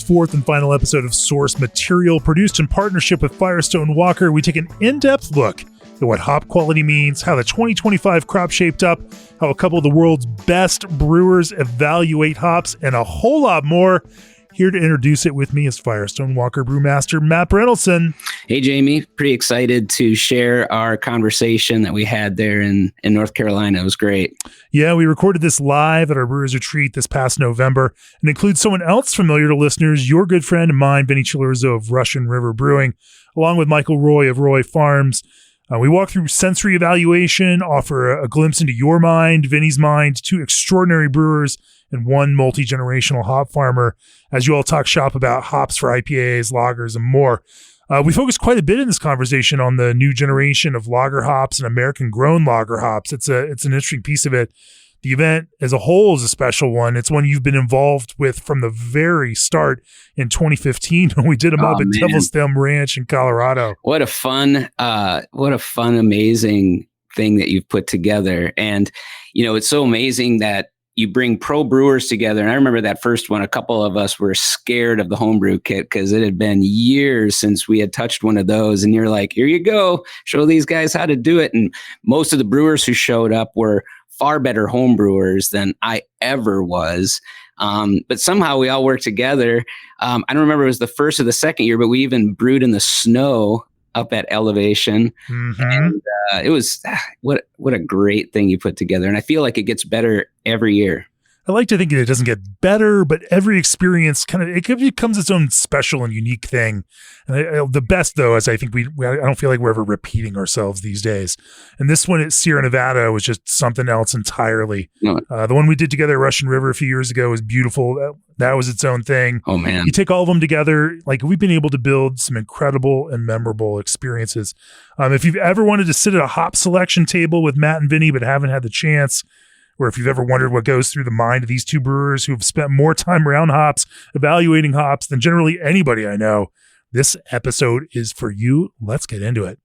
fourth and final episode of Source Material, produced in partnership with Firestone Walker. We take an in-depth look at what hop quality means, how the 2025 crop shaped up, how a couple of the world's best brewers evaluate hops, and a whole lot more. Here to introduce it with me is Firestone Walker Brewmaster Matt Brynildson. Hey, Jamie. Pretty excited to share our conversation that we had there in North Carolina. It was great. Yeah, we recorded this live at our Brewers Retreat this past November and includes someone else familiar to listeners, your good friend and mine, Vinnie Cilurzo of Russian River Brewing, along with Michael Roy of Roy Farms. We walk through sensory evaluation, offer a glimpse into your mind, Vinny's mind, two extraordinary brewers, and one multi-generational hop farmer, as you all talk shop about hops for IPAs, lagers, and more. We focus quite a bit in this conversation on the new generation of lager hops and American-grown lager hops. It's an interesting piece of it. The event as a whole is a special one. It's one you've been involved with from the very start in 2015 when we did them up at Devil's Thumb Ranch in Colorado. What a fun, amazing thing that you've put together. And, it's so amazing that you bring pro brewers together. And I remember that first one, a couple of us were scared of the homebrew kit because it had been years since we had touched one of those. And you're like, here you go, show these guys how to do it. And most of the brewers who showed up were far better home brewers than I ever was. But somehow we all worked together. I don't remember if it was the first or the second year, but we even brewed in the snow up at elevation. Mm-hmm. And it was, what a great thing you put together. And I feel like it gets better every year. I like to think it doesn't get better, but every experience it becomes its own special and unique thing. And the best, though, is I think I don't feel like we're ever repeating ourselves these days. And this one at Sierra Nevada was just something else entirely. The one we did together at Russian River a few years ago was beautiful. That was its own thing. Oh, man. You take all of them together, like we've been able to build some incredible and memorable experiences. If you've ever wanted to sit at a hop selection table with Matt and Vinny but haven't had the chance, or if you've ever wondered what goes through the mind of these two brewers who have spent more time around hops, evaluating hops than generally anybody I know, this episode is for you. Let's get into it.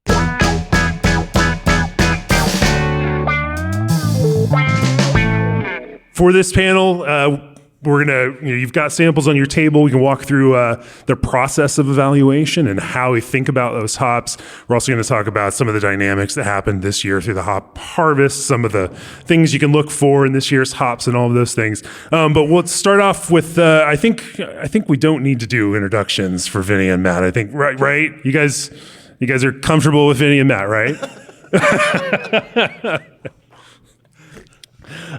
For this panel, we're going to, you've got samples on your table. We can walk through the process of evaluation and how we think about those hops. We're also going to talk about some of the dynamics that happened this year through the hop harvest, some of the things you can look for in this year's hops and all of those things. But we'll start off with, I think we don't need to do introductions for Vinny and Matt. I think, right? You guys are comfortable with Vinny and Matt, right?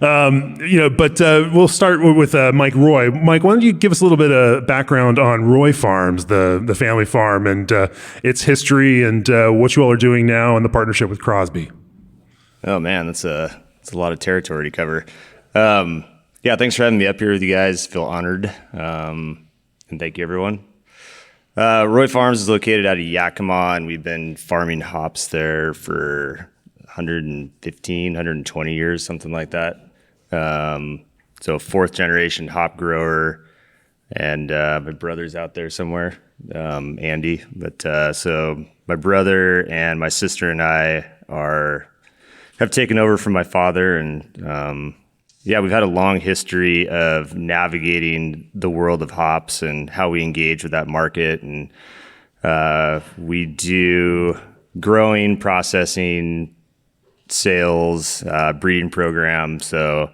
But we'll start with Mike Roy. Mike, why don't you give us a little bit of background on Roy Farms, the family farm, and its history, and what you all are doing now in the partnership with Crosby. Oh man, that's a lot of territory to cover. Thanks for having me up here with you guys. Feel honored, and thank you, everyone. Roy Farms is located out of Yakima, and we've been farming hops there for 115, 120 years, something like that. So fourth generation hop grower, and my brother's out there somewhere, Andy. But so my brother and my sister and I have taken over from my father, and we've had a long history of navigating the world of hops and how we engage with that market. And we do growing, processing, sales, breeding program. So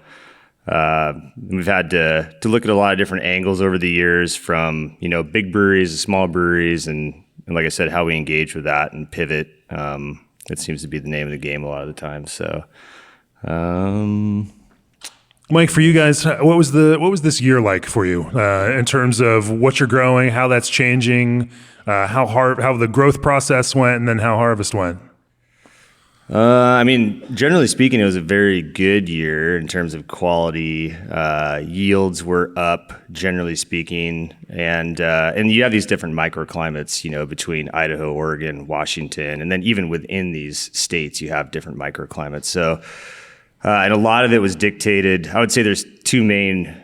we've had to look at a lot of different angles over the years, from big breweries to small breweries, and like I said, how we engage with that and pivot. It seems to be the name of the game a lot of the time. So Mike, for you guys, what was this year like for you in terms of what you're growing, how that's changing, how the growth process went, and then how harvest went? Generally speaking, it was a very good year in terms of quality. Yields were up, generally speaking, and you have these different microclimates, between Idaho, Oregon, Washington, and then even within these states, you have different microclimates. So, and a lot of it was dictated. I would say there's two main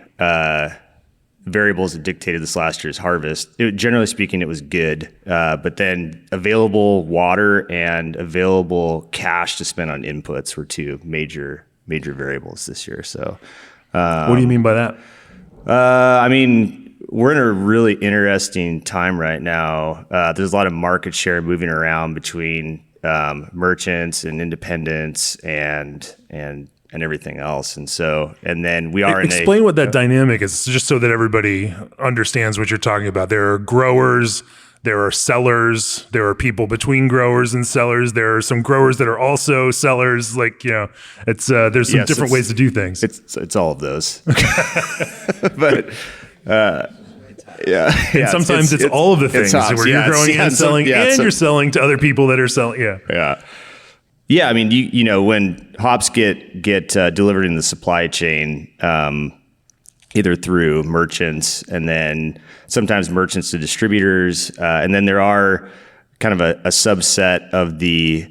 variables that dictated this last year's harvest. Generally speaking, it was good, but then available water and available cash to spend on inputs were two major variables this year. So, what do you mean by that? we're in a really interesting time right now. There's a lot of market share moving around between merchants and independents and everything else. And then we are explain what that dynamic is, just so that everybody understands what you're talking about. There are growers, there are sellers, there are people between growers and sellers. There are some growers that are also sellers. Like, it's there's some different ways to do things. It's all of those. But and sometimes it's all of the things where you're growing and selling, and you're selling to other people that are selling. Yeah. I mean, you know, when hops get delivered in the supply chain, either through merchants and then sometimes merchants to distributors, and then there are kind of a subset of the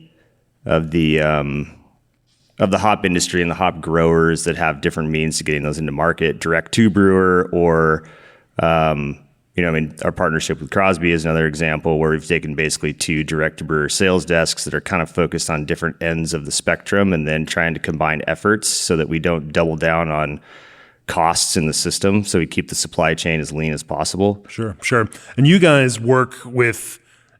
hop industry and the hop growers that have different means to getting those into market, direct to brewer, or our partnership with Crosby is another example where we've taken basically 2 direct to brewer sales desks that are kind of focused on different ends of the spectrum, and then trying to combine efforts so that we don't double down on costs in the system, so we keep the supply chain as lean as possible. Sure. And you guys work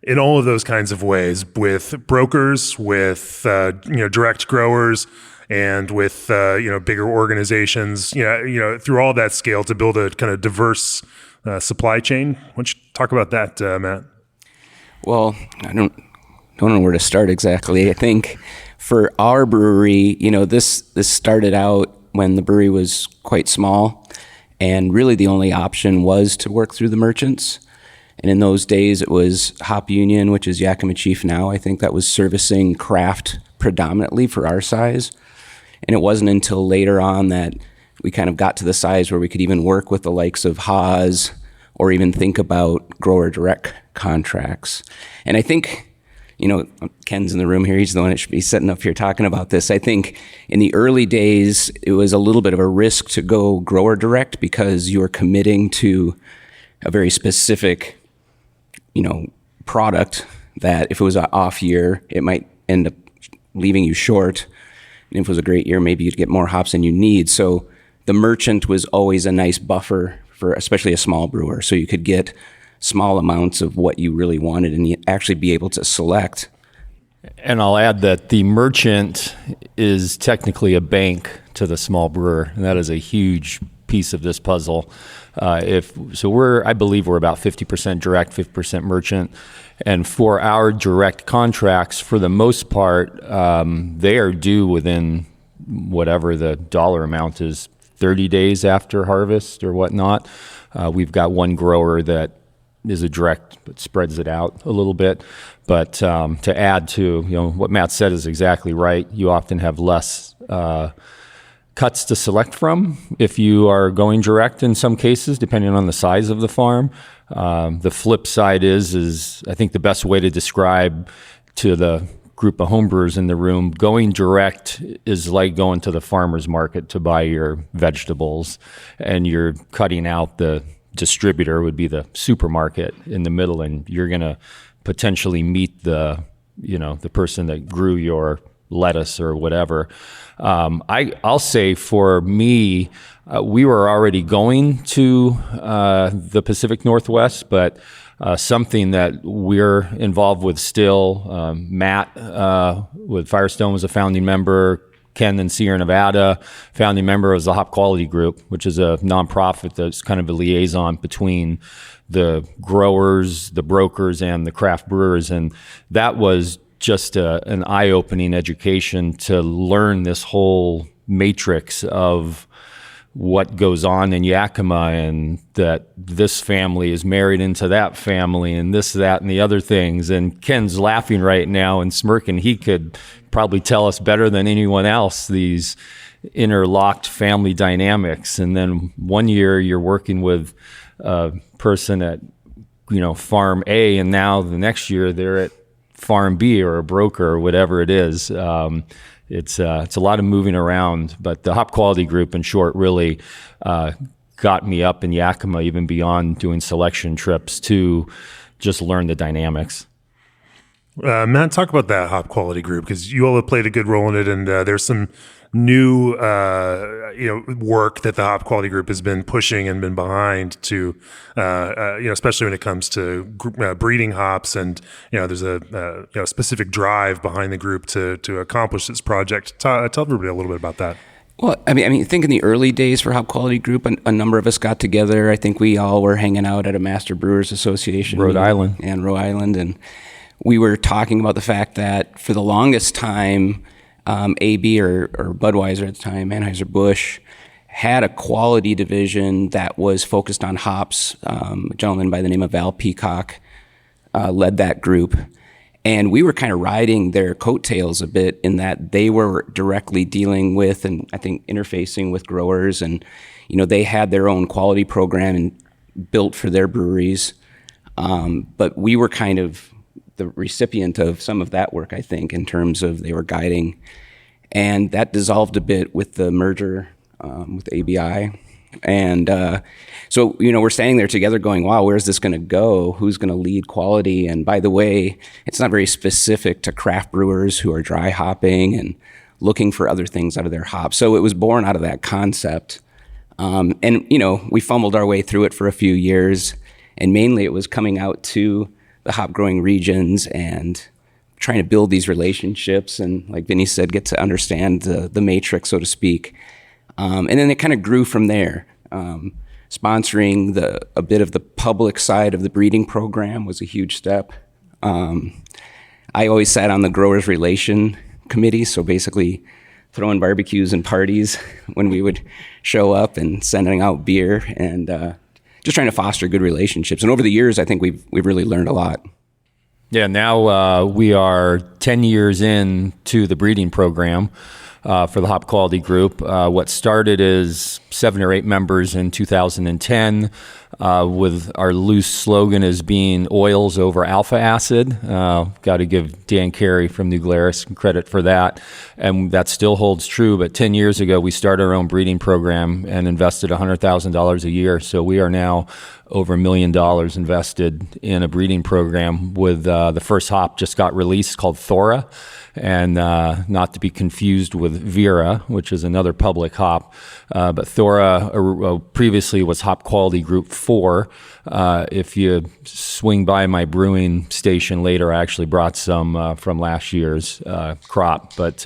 in all of those kinds of ways, with brokers, with direct growers, and with bigger organizations. Through all that scale to build a kind of diverse supply chain. Why don't you talk about that, Matt? Well, I don't know where to start exactly. I think for our brewery, this started out when the brewery was quite small, and really the only option was to work through the merchants. And in those days, it was Hop Union, which is Yakima Chief now. I think that was servicing craft predominantly for our size. And it wasn't until later on that we kind of got to the size where we could even work with the likes of Haas, or even think about grower direct contracts. And I think, Ken's in the room here. He's the one that should be sitting up here talking about this. I think in the early days, it was a little bit of a risk to go grower direct because you were committing to a very specific, product that if it was an off year, it might end up leaving you short. And if it was a great year, maybe you'd get more hops than you need. So the merchant was always a nice buffer for especially a small brewer. So you could get small amounts of what you really wanted and you actually be able to select. And I'll add that the merchant is technically a bank to the small brewer, and that is a huge piece of this puzzle. I believe we're about 50% direct, 50% merchant. And for our direct contracts, for the most part, they are due within whatever the dollar amount is, 30 days after harvest or whatnot. We've got one grower that is a direct, but spreads it out a little bit. But to add to what Matt said is exactly right. You often have less cuts to select from if you are going direct in some cases, depending on the size of the farm. The flip side is I think the best way to describe to the group of homebrewers in the room, going direct is like going to the farmer's market to buy your vegetables, and you're cutting out the distributor, would be the supermarket in the middle, and you're going to potentially meet the person that grew your lettuce or whatever. I'll say for me, we were already going to the Pacific Northwest, but something that we're involved with still. Matt with Firestone was a founding member. Ken in Sierra Nevada, founding member of the Hop Quality Group, which is a nonprofit that's kind of a liaison between the growers, the brokers, and the craft brewers. And that was just an eye-opening education to learn this whole matrix of what goes on in Yakima, and that this family is married into that family, and this, that, and the other things. And Ken's laughing right now and smirking. He could probably tell us better than anyone else these interlocked family dynamics. And then one year you're working with a person at farm A, and now the next year they're at farm B, or a broker, or whatever it is. It's a lot of moving around, but the Hop Quality Group, in short, really got me up in Yakima, even beyond doing selection trips, to just learn the dynamics. Matt, talk about that Hop Quality Group, because you all have played a good role in it, and there's some new work that the Hop Quality Group has been pushing and been behind to especially when it comes to breeding hops, and there's a specific drive behind the group to accomplish this project. Tell everybody a little bit about that. Well, I mean, I think in the early days for Hop Quality Group, a number of us got together. I think we all were hanging out at a Master Brewers Association, Rhode Island, and we were talking about the fact that for the longest time, AB or Budweiser at the time, Anheuser-Busch, had a quality division that was focused on hops. A gentleman by the name of Val Peacock led that group. And we were kind of riding their coattails a bit in that they were directly dealing with and I think interfacing with growers. And, they had their own quality program and built for their breweries. But we were kind of the recipient of some of that work, I think, in terms of they were guiding. And that dissolved a bit with the merger with ABI. And so, we're standing there together going, wow, where's this going to go? Who's going to lead quality? And by the way, it's not very specific to craft brewers who are dry hopping and looking for other things out of their hops. So it was born out of that concept. And, we fumbled our way through it for a few years. And mainly it was coming out to the hop growing regions and trying to build these relationships. And like Vinnie said, get to understand the matrix, so to speak. And then it kind of grew from there. Sponsoring a bit of the public side of the breeding program was a huge step. I always sat on the growers relation committee, so basically throwing barbecues and parties when we would show up and sending out beer and just trying to foster good relationships. And over the years, I think we've really learned a lot. Yeah, now we are 10 years into the breeding program for the Hop Quality Group. What started as 7 or 8 members in 2010, with our loose slogan as being oils over alpha acid. Got to give Dan Carey from New Glarus credit for that. And that still holds true. But 10 years ago, we started our own breeding program and invested $100,000 a year. So we are now over $1 million invested in a breeding program with the first hop just got released called Thora. And not to be confused with Vera, which is another public hop. But Thora previously was Hop Quality Group 4. If you swing by my brewing station later, I actually brought some from last year's crop. But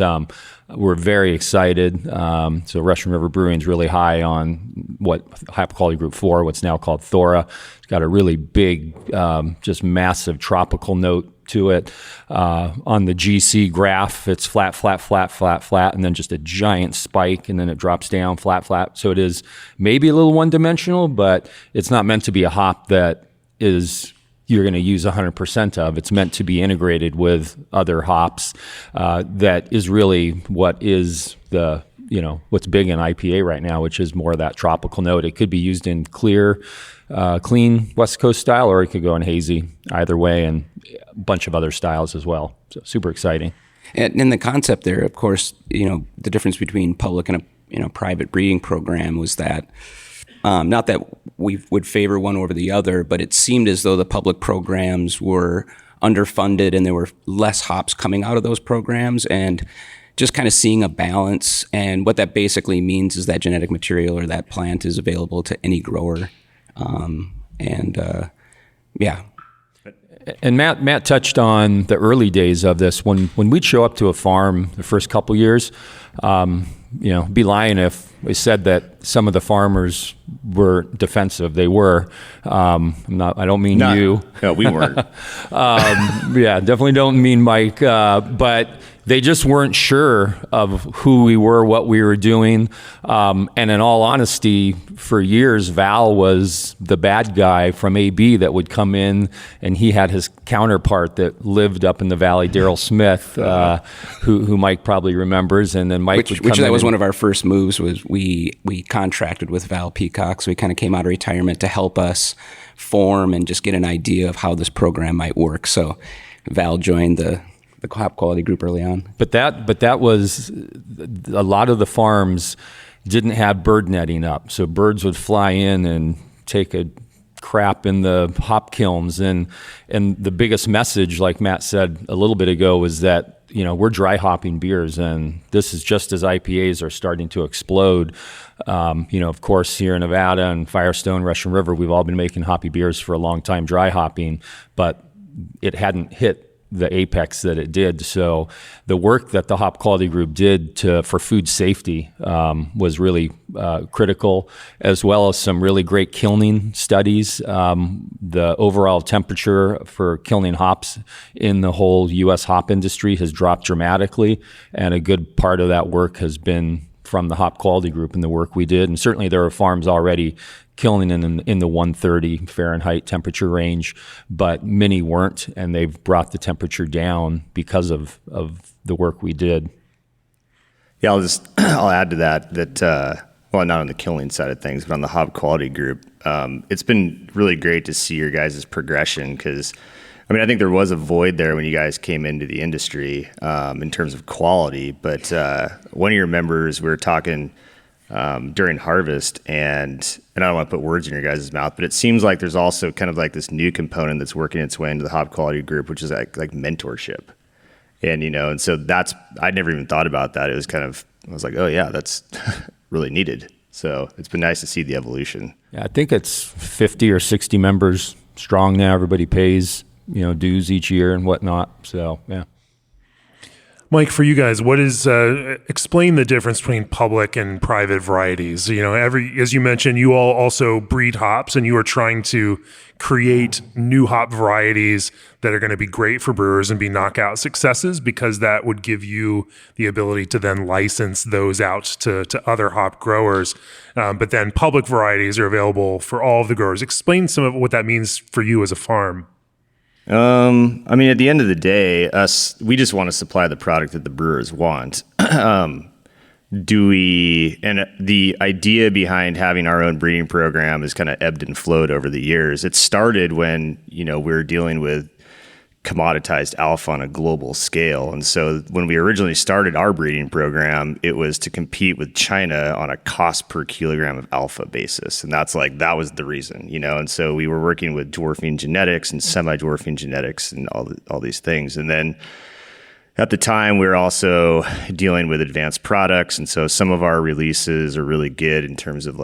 we're very excited. So Russian River Brewing is really high on what Hop Quality Group 4, what's now called Thora. It's got a really big, just massive tropical note to it. On the GC graph, it's flat, flat, flat, flat, flat, and then just a giant spike, and then it drops down, flat, flat. So it is maybe a little one-dimensional, but it's not meant to be a hop that is you're going to use 100% of. It's meant to be integrated with other hops. That is really what is the what's big in IPA right now, which is more of that tropical note. It could be used in clear, clean West Coast style, or it could go in hazy, either way, and a bunch of other styles as well. So super exciting. And the concept there, of course, the difference between public and a private breeding program was that not that we would favor one over the other, but it seemed as though the public programs were underfunded and there were less hops coming out of those programs, and just kind of seeing a balance. And what that basically means is that genetic material or that plant is available to any grower. Yeah. And Matt touched on the early days of this. When we'd show up to a farm the first couple years, be lying if we said that some of the farmers were defensive. They were. I don't mean you. No, we weren't. Yeah, definitely don't mean Mike. But they just weren't sure of who we were, what we were doing. And in all honesty, for years, Val was the bad guy from AB that would come in, and he had his counterpart that lived up in the valley, Daryl Smith, who Mike probably remembers. And then Mike would come which that in was one of our first moves. Was we contracted with Val Peacock, so he kind of came out of retirement to help us form and just get an idea of how this program might work. So Val joined the Hop Quality Group early on. But that was a lot of the farms didn't have bird netting up, so birds would fly in and take a crap in the hop kilns, and the biggest message, like Matt said a little bit ago, was that we're dry hopping beers, and this is just as IPAs are starting to explode. Of course, here in Nevada and Firestone, Russian River, we've all been making hoppy beers for a long time, dry hopping, but it hadn't hit the apex that it did. So the work that the Hop Quality Group did for food safety was really critical, as well as some really great kilning studies. The overall temperature for kilning hops in the whole U.S. hop industry has dropped dramatically, and a good part of that work has been from the Hop Quality Group and the work we did. And certainly there are farms already killing in the 130 Fahrenheit temperature range, but many weren't, and they've brought the temperature down because of the work we did. Yeah, I'll add to that well, not on the killing side of things, but on the Hop Quality Group, it's been really great to see your guys' progression, because I think there was a void there when you guys came into the industry in terms of quality, but one of your members, we were talking during harvest, and I don't want to put words in your guys' mouth, but it seems like there's also kind of like this new component that's working its way into the Hop Quality Group, which is like mentorship. And, and so I'd never even thought about that. It was I was like, oh yeah, that's really needed. So it's been nice to see the evolution. Yeah, I think it's 50 or 60 members strong now. Everybody pays, dues each year and whatnot. So, yeah. Mike, for you guys, what is explain the difference between public and private varieties? As you mentioned, you all also breed hops, and you are trying to create new hop varieties that are going to be great for brewers and be knockout successes, because that would give you the ability to then license those out to other hop growers. But then public varieties are available for all of the growers. Explain some of what that means for you as a farm. At the end of the day, we just want to supply the product that the brewers want. And the idea behind having our own breeding program has kind of ebbed and flowed over the years. It started when, we were dealing with commoditized alpha on a global scale. And so when we originally started our breeding program, it was to compete with China on a cost per kilogram of alpha basis. And that was the reason, and so we were working with dwarfing genetics and semi-dwarfing genetics and all these things. And then at the time, we were also dealing with advanced products. And so some of our releases are really good in terms of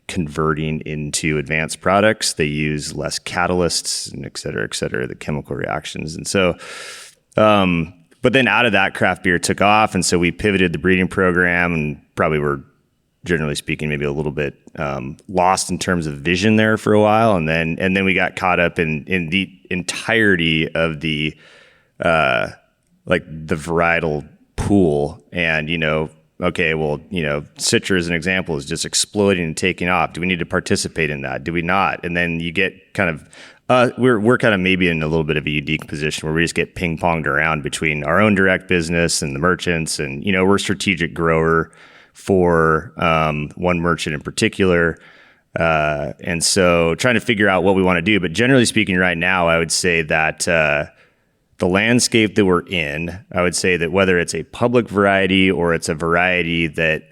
converting into advanced products. They use less catalysts and et cetera, the chemical reactions. And so, but then out of that, craft beer took off. And so we pivoted the breeding program, and probably were, generally speaking, maybe a little bit lost in terms of vision there for a while. And then we got caught up in the entirety of the varietal pool, and Citra as an example is just exploding and taking off. Do we need to participate in that? Do we not? And then you get kind of we're kind of maybe in a little bit of a unique position where we just get ping ponged around between our own direct business and the merchants, and we're a strategic grower for one merchant in particular. And so trying to figure out what we want to do, but generally speaking right now, I would say that the landscape that we're in, I would say that whether it's a public variety or it's a variety that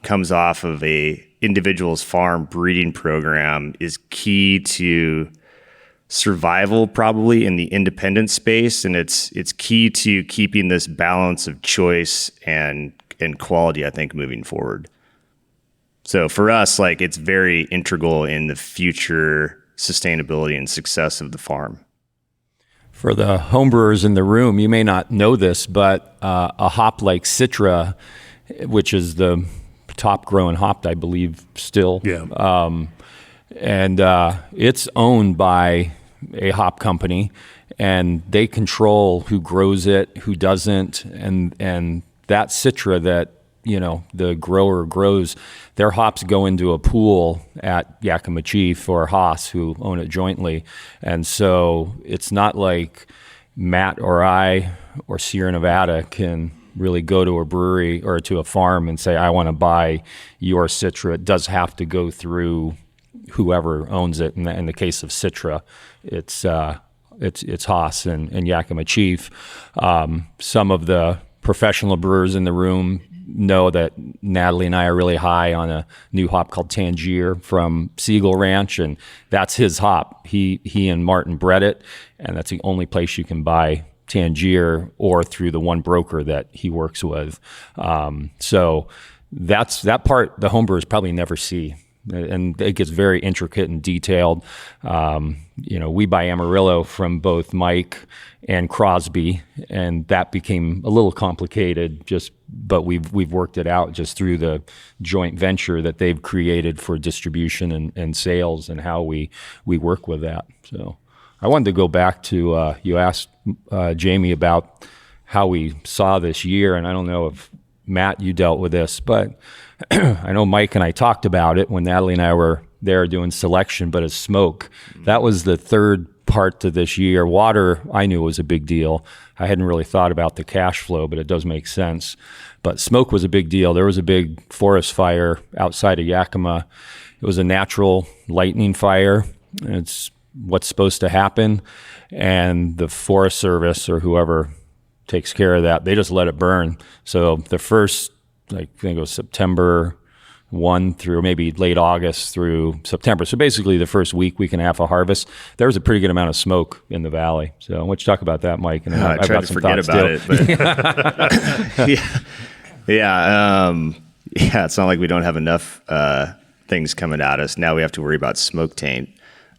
comes off of a individual's farm breeding program, is key to survival probably in the independent space. And it's key to keeping this balance of choice and quality, I think, moving forward. So for us, it's very integral in the future sustainability and success of the farm. For the homebrewers in the room, you may not know this, but a hop like Citra, which is the top growing hop, I believe, still. Yeah. It's owned by a hop company, and they control who grows it, who doesn't, and that Citra that the grower grows, their hops go into a pool at Yakima Chief or Haas, who own it jointly. And so it's not like Matt or I or Sierra Nevada can really go to a brewery or to a farm and say, I want to buy your Citra. It does have to go through whoever owns it. In the case of Citra, it's Haas and Yakima Chief. Some of the professional brewers in the room know that Natalie and I are really high on a new hop called Tangier from Siegel Ranch, and that's his hop. He and Martin bred it, and that's the only place you can buy Tangier or through the one broker that he works with. So that part the homebrewers probably never see. And it gets very intricate and detailed. We buy Amarillo from both Mike and Crosby, and that became a little complicated. But we've worked it out just through the joint venture that they've created for distribution and sales, and how we work with that. So I wanted to go back to you asked Jamie about how we saw this year, and I don't know if Matt, you dealt with this, but I know Mike and I talked about it when Natalie and I were there doing selection, but as smoke, that was the third part to this year. Water, I knew was a big deal. I hadn't really thought about the cash flow, but it does make sense. But smoke was a big deal. There was a big forest fire outside of Yakima. It was a natural lightning fire. It's what's supposed to happen. And the Forest Service or whoever takes care of that, they just let it burn. So the first, I think it was September 1 through maybe late August through September. So basically the first week and a half of harvest, there was a pretty good amount of smoke in the valley. So why don't you talk about that, Mike? And I tried to forget about it, but it's not like we don't have enough things coming at us. Now we have to worry about smoke taint.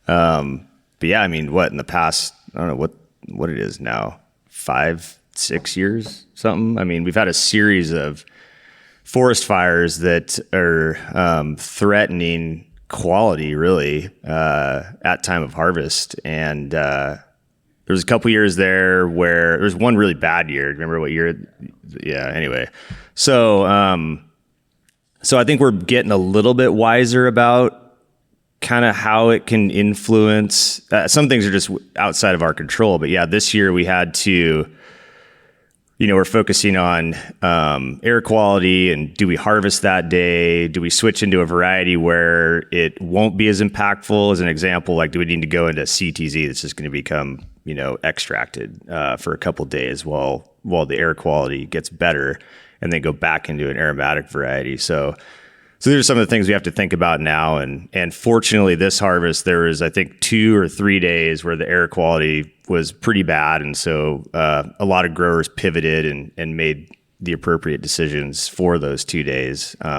But yeah, I mean, in the past, I don't know what it is now, 5-6 years, something. I mean, we've had a series of forest fires that are threatening quality, really, at time of harvest. And there was a couple years there where there was one really bad year. Remember what year? Yeah. Anyway, so I think we're getting a little bit wiser about kind of how it can influence. Some things are just outside of our control. But yeah, this year we had to. We're focusing on air quality, and do we harvest that day? Do we switch into a variety where it won't be as impactful? As an example, like, do we need to go into CTZ that's just going to become, extracted for a couple days while the air quality gets better, and then go back into an aromatic variety? So these are some of the things we have to think about now. And fortunately, this harvest, there was, I think, 2 or 3 days where the air quality was pretty bad. And so a lot of growers pivoted and made the appropriate decisions for those 2 days. But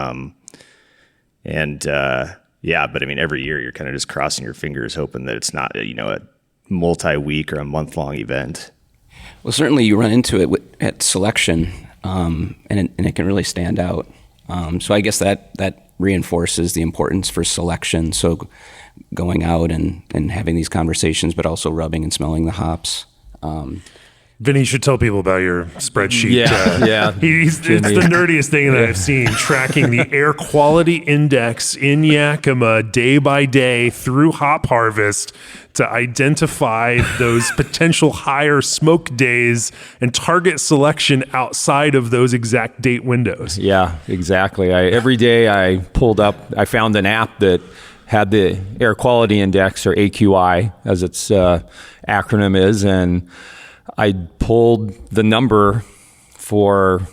I mean, every year you're kind of just crossing your fingers, hoping that it's not, a multi-week or a month-long event. Well, certainly you run into it at selection, and it can really stand out. So I guess that reinforces the importance for selection. So going out and having these conversations, but also rubbing and smelling the hops. Vinny, you should tell people about your spreadsheet. Yeah. It's the nerdiest thing that I've seen, tracking the air quality index in Yakima day by day through hop harvest to identify those potential higher smoke days and target selection outside of those exact date windows. Yeah, exactly. Every day I found an app that had the air quality index, or AQI as its acronym is, and I pulled the number for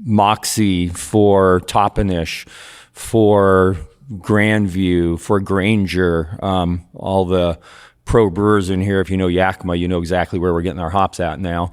Moxie, for Toppenish, for Grandview, for Granger, all the pro brewers in here. If you know Yakima, you know exactly where we're getting our hops at now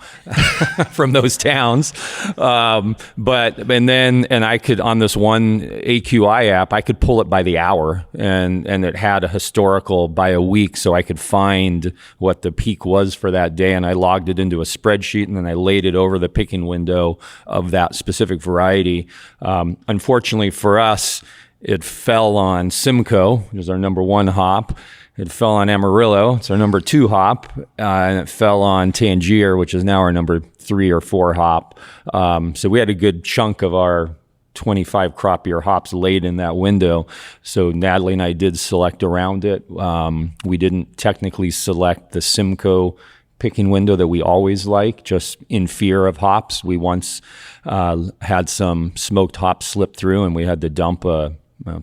from those towns. And I could, on this one AQI app, I could pull it by the hour, and it had a historical by a week, so I could find what the peak was for that day, and I logged it into a spreadsheet, and then I laid it over the picking window of that specific variety. Unfortunately for us, it fell on Simcoe, which is our number 1 hop. It fell on Amarillo, it's our number 2 hop, and it fell on Tangier, which is now our number 3 or 4 hop. So we had a good chunk of our 25 crop year hops laid in that window. So Natalie and I did select around it. We didn't technically select the Simcoe picking window that we always like, just in fear of hops. We once had some smoked hops slip through, and we had to dump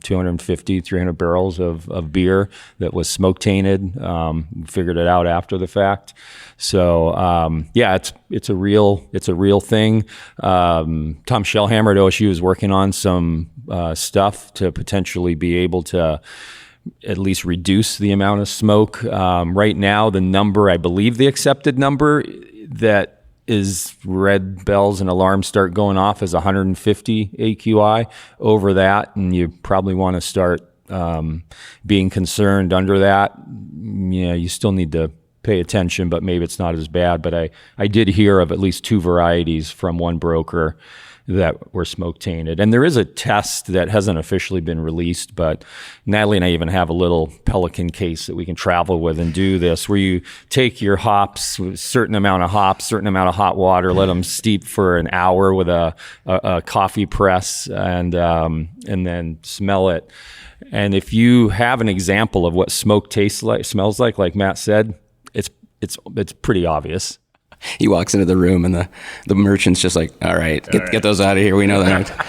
250, 300 barrels of beer that was smoke tainted. Figured it out after the fact. So it's a real thing. Tom Shellhammer at OSU is working on some stuff to potentially be able to at least reduce the amount of smoke. Right now, the number, I believe the accepted number that is red bells and alarms start going off as 150 AQI. Over that, and you probably want to start being concerned. Under that, you still need to pay attention, but maybe it's not as bad. But I did hear of at least 2 varieties from one broker that were smoke tainted. And there is a test that hasn't officially been released, but Natalie and I even have a little Pelican case that we can travel with and do this, where you take your hops, a certain amount of hops, certain amount of hot water, let them steep for an hour with a coffee press, and then smell it. And if you have an example of what smoke smells like Matt said, it's pretty obvious. He walks into the room and the merchant's just like, all right, get those out of here. We know that.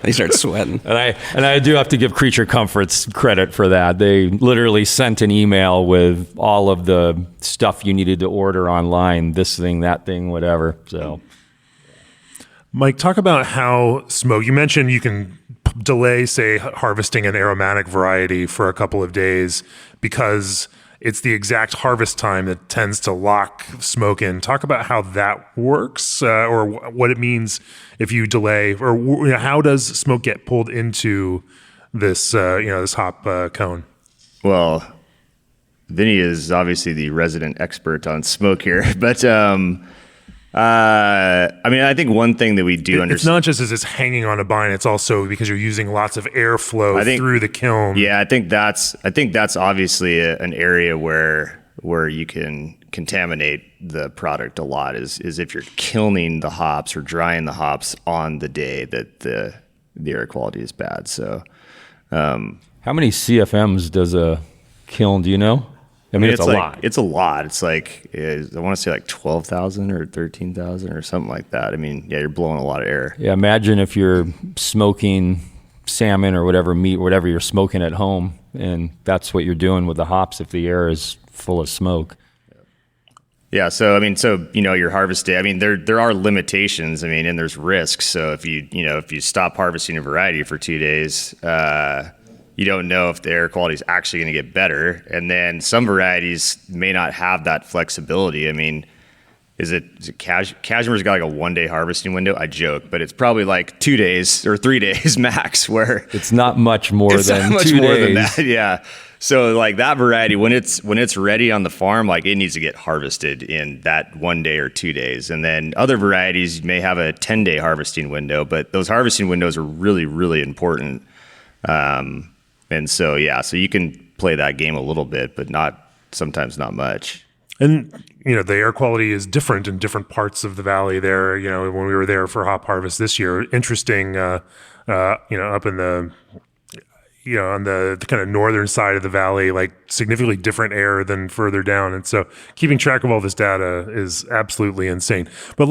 They start sweating. And I do have to give Creature Comforts credit for that. They literally sent an email with all of the stuff you needed to order online, this thing, that thing, whatever. So, Mike, talk about how smoke, you mentioned you can delay, say, harvesting an aromatic variety for a couple of days because it's the exact harvest time that tends to lock smoke in. Talk about how that works, or what it means if you delay, or how does smoke get pulled into this, this hop cone? Well, Vinnie is obviously the resident expert on smoke here, but I think one thing that we do understand, it's not just as it's hanging on a vine; it's also because you're using lots of airflow through the kiln. Yeah, I think that's obviously an area where you can contaminate the product a lot. Is if you're kilning the hops or drying the hops on the day that the air quality is bad. So, how many CFMs does a kiln? Do you know? I mean, it's a lot. It's a lot. It's like, I want to say like 12,000 or 13,000 or something like that. I mean, yeah, you're blowing a lot of air. Yeah, imagine if you're smoking salmon or whatever meat, whatever you're smoking at home, and that's what you're doing with the hops if the air is full of smoke. Yeah, so your harvest day, I mean, there are limitations, and there's risks. So if you stop harvesting a variety for 2 days, you don't know if the air quality is actually going to get better. And then some varieties may not have that flexibility. I mean, is it Cashmere's got like a 1 day harvesting window? I joke, but it's probably like 2 days or 3 days max, where it's not much more than 2 days. Yeah. So like that variety, when it's ready on the farm, like it needs to get harvested in that 1 day or 2 days. And then other varieties may have a 10-day harvesting window, but those harvesting windows are really, really important. And so, so you can play that game a little bit, but sometimes not much. And, the air quality is different in different parts of the valley there. When we were there for hop harvest this year, interesting, up in the, on the kind of northern side of the valley, like significantly different air than further down. And so keeping track of all this data is absolutely insane. But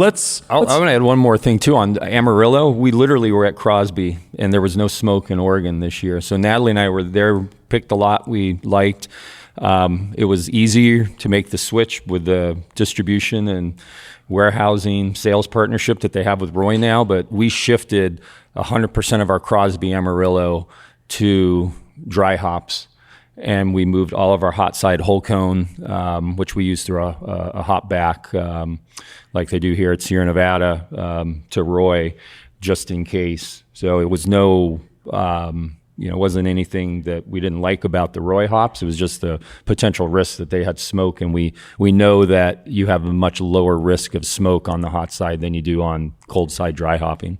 I want to add one more thing too on Amarillo. We literally were at Crosby and there was no smoke in Oregon this year. So Natalie and I were there, picked a lot we liked. It was easier to make the switch with the distribution and warehousing sales partnership that they have with Roy now, but we shifted 100% of our Crosby Amarillo to dry hops, and we moved all of our hot side whole cone, which we use through a hop back, like they do here at Sierra Nevada, to Roy, just in case. So it was it wasn't anything that we didn't like about the Roy hops. It was just the potential risk that they had smoke, and we know that you have a much lower risk of smoke on the hot side than you do on cold side dry hopping.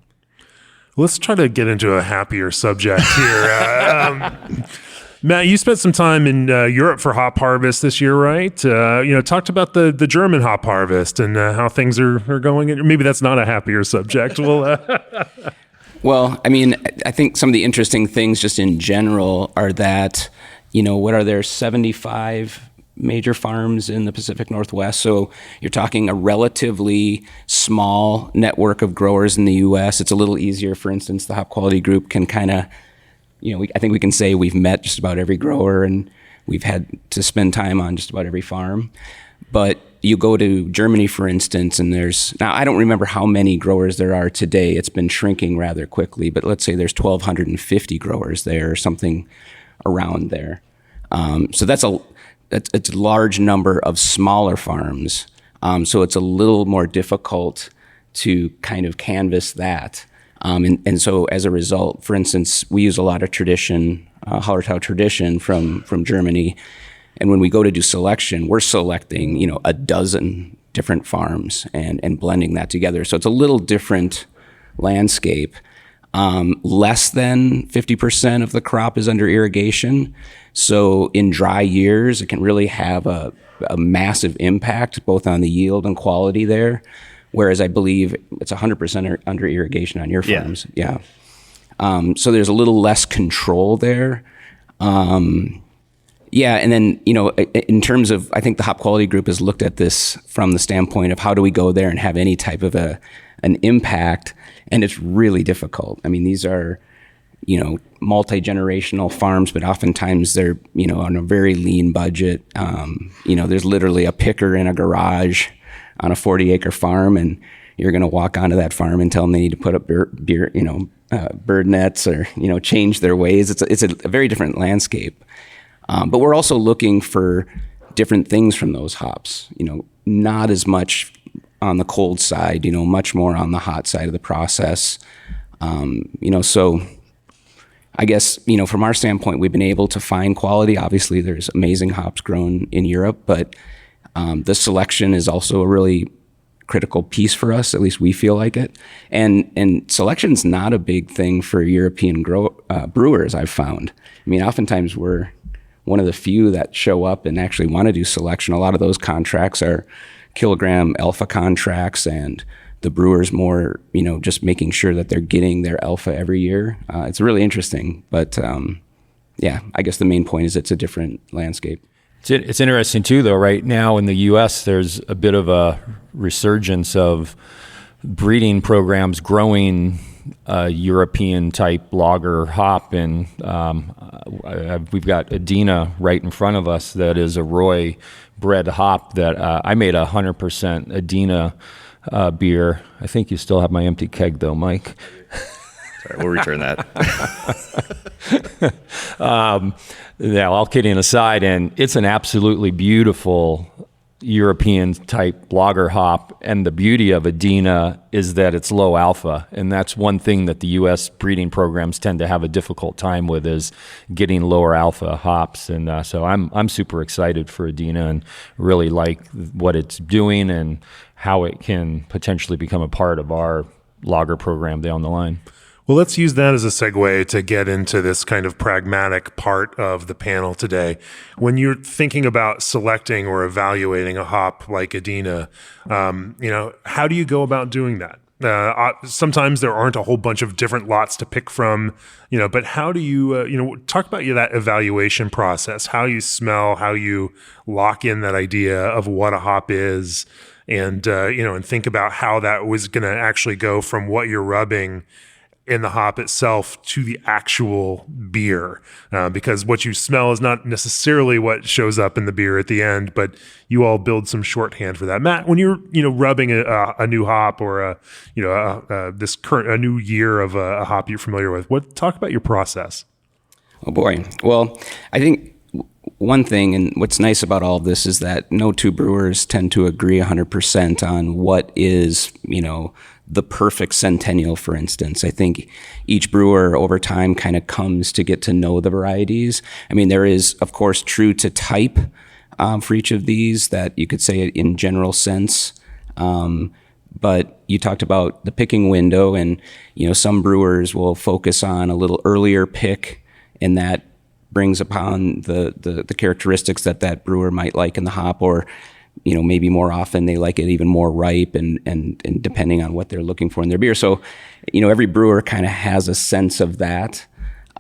Let's try to get into a happier subject here. Matt, you spent some time in Europe for hop harvest this year, right? Talked about the German hop harvest and how things are going. Maybe that's not a happier subject. Well, I think some of the interesting things just in general are that, what are there, 75 major farms in the Pacific Northwest. So you're talking a relatively small network of growers in the U.S. It's a little easier. For instance, the Hop Quality Group can kind of, I think we can say we've met just about every grower and we've had to spend time on just about every farm. But you go to Germany, for instance, and now I don't remember how many growers there are today. It's been shrinking rather quickly, but let's say there's 1,250 growers there or something around there. So it's a large number of smaller farms So it's a little more difficult to kind of canvas that. And so as a result, for instance, we use a lot of tradition, Hallertau tradition from Germany. And when we go to do selection, we're selecting, a dozen different farms and blending that together. So it's a little different landscape. Less than 50% of the crop is under irrigation. So in dry years, it can really have a massive impact both on the yield and quality there. Whereas I believe it's 100% under irrigation on your farms. Yeah. So there's a little less control there. And then, in terms of, I think the Hop Quality Group has looked at this from the standpoint of how do we go there and have any type of an impact, and it's really difficult. I mean, these are, multi-generational farms, but oftentimes they're, on a very lean budget. There's literally a picker in a garage on a 40-acre farm, and you're going to walk onto that farm and tell them they need to put up bird nets or, change their ways. It's a very different landscape. But we're also looking for different things from those hops, not as much on the cold side, much more on the hot side of the process. So I guess, from our standpoint, we've been able to find quality. Obviously, there's amazing hops grown in Europe, but the selection is also a really critical piece for us. At least we feel like it. And selection's not a big thing for European brewers, I've found. I mean, oftentimes we're one of the few that show up and actually want to do selection. A lot of those contracts are kilogram alpha contracts, and the brewers more, just making sure that they're getting their alpha every year. It's really interesting. But I guess the main point is it's a different landscape. It's interesting too, though. Right now in the U.S., there's a bit of a resurgence of breeding programs growing European type lager hop, and we've got Adina right in front of us that is a Roy bred hop that I made 100% Adina beer. I think you still have my empty keg though, Mike. Sorry, we'll return that. All kidding aside, and it's an absolutely beautiful European type lager hop, and the beauty of Adina is that it's low alpha, and that's one thing that the U.S. breeding programs tend to have a difficult time with, is getting lower alpha hops. And so I'm super excited for Adina and really like what it's doing and how it can potentially become a part of our lager program down the line. Well, let's use that as a segue to get into this kind of pragmatic part of the panel today. When you're thinking about selecting or evaluating a hop like Adina, how do you go about doing that? Sometimes there aren't a whole bunch of different lots to pick from, but how do you, talk about that evaluation process, how you smell, how you lock in that idea of what a hop is, and think about how that was going to actually go from what you're rubbing in the hop itself to the actual beer, because what you smell is not necessarily what shows up in the beer at the end, but you all build some shorthand for that. Matt, when you're rubbing a new hop or a new year of a hop you're familiar with, talk about your process. Oh boy. Well, I think one thing, and what's nice about all of this, is that no two brewers tend to agree 100% on what is, the perfect centennial, for instance. I think each brewer over time kind of comes to get to know the varieties. I mean, there is, of course, true to type for each of these that you could say in general sense. But you talked about the picking window, and, some brewers will focus on a little earlier pick, and that brings upon the characteristics that brewer might like in the hop, or maybe more often they like it even more ripe and depending on what they're looking for in their beer. So, every brewer kind of has a sense of that.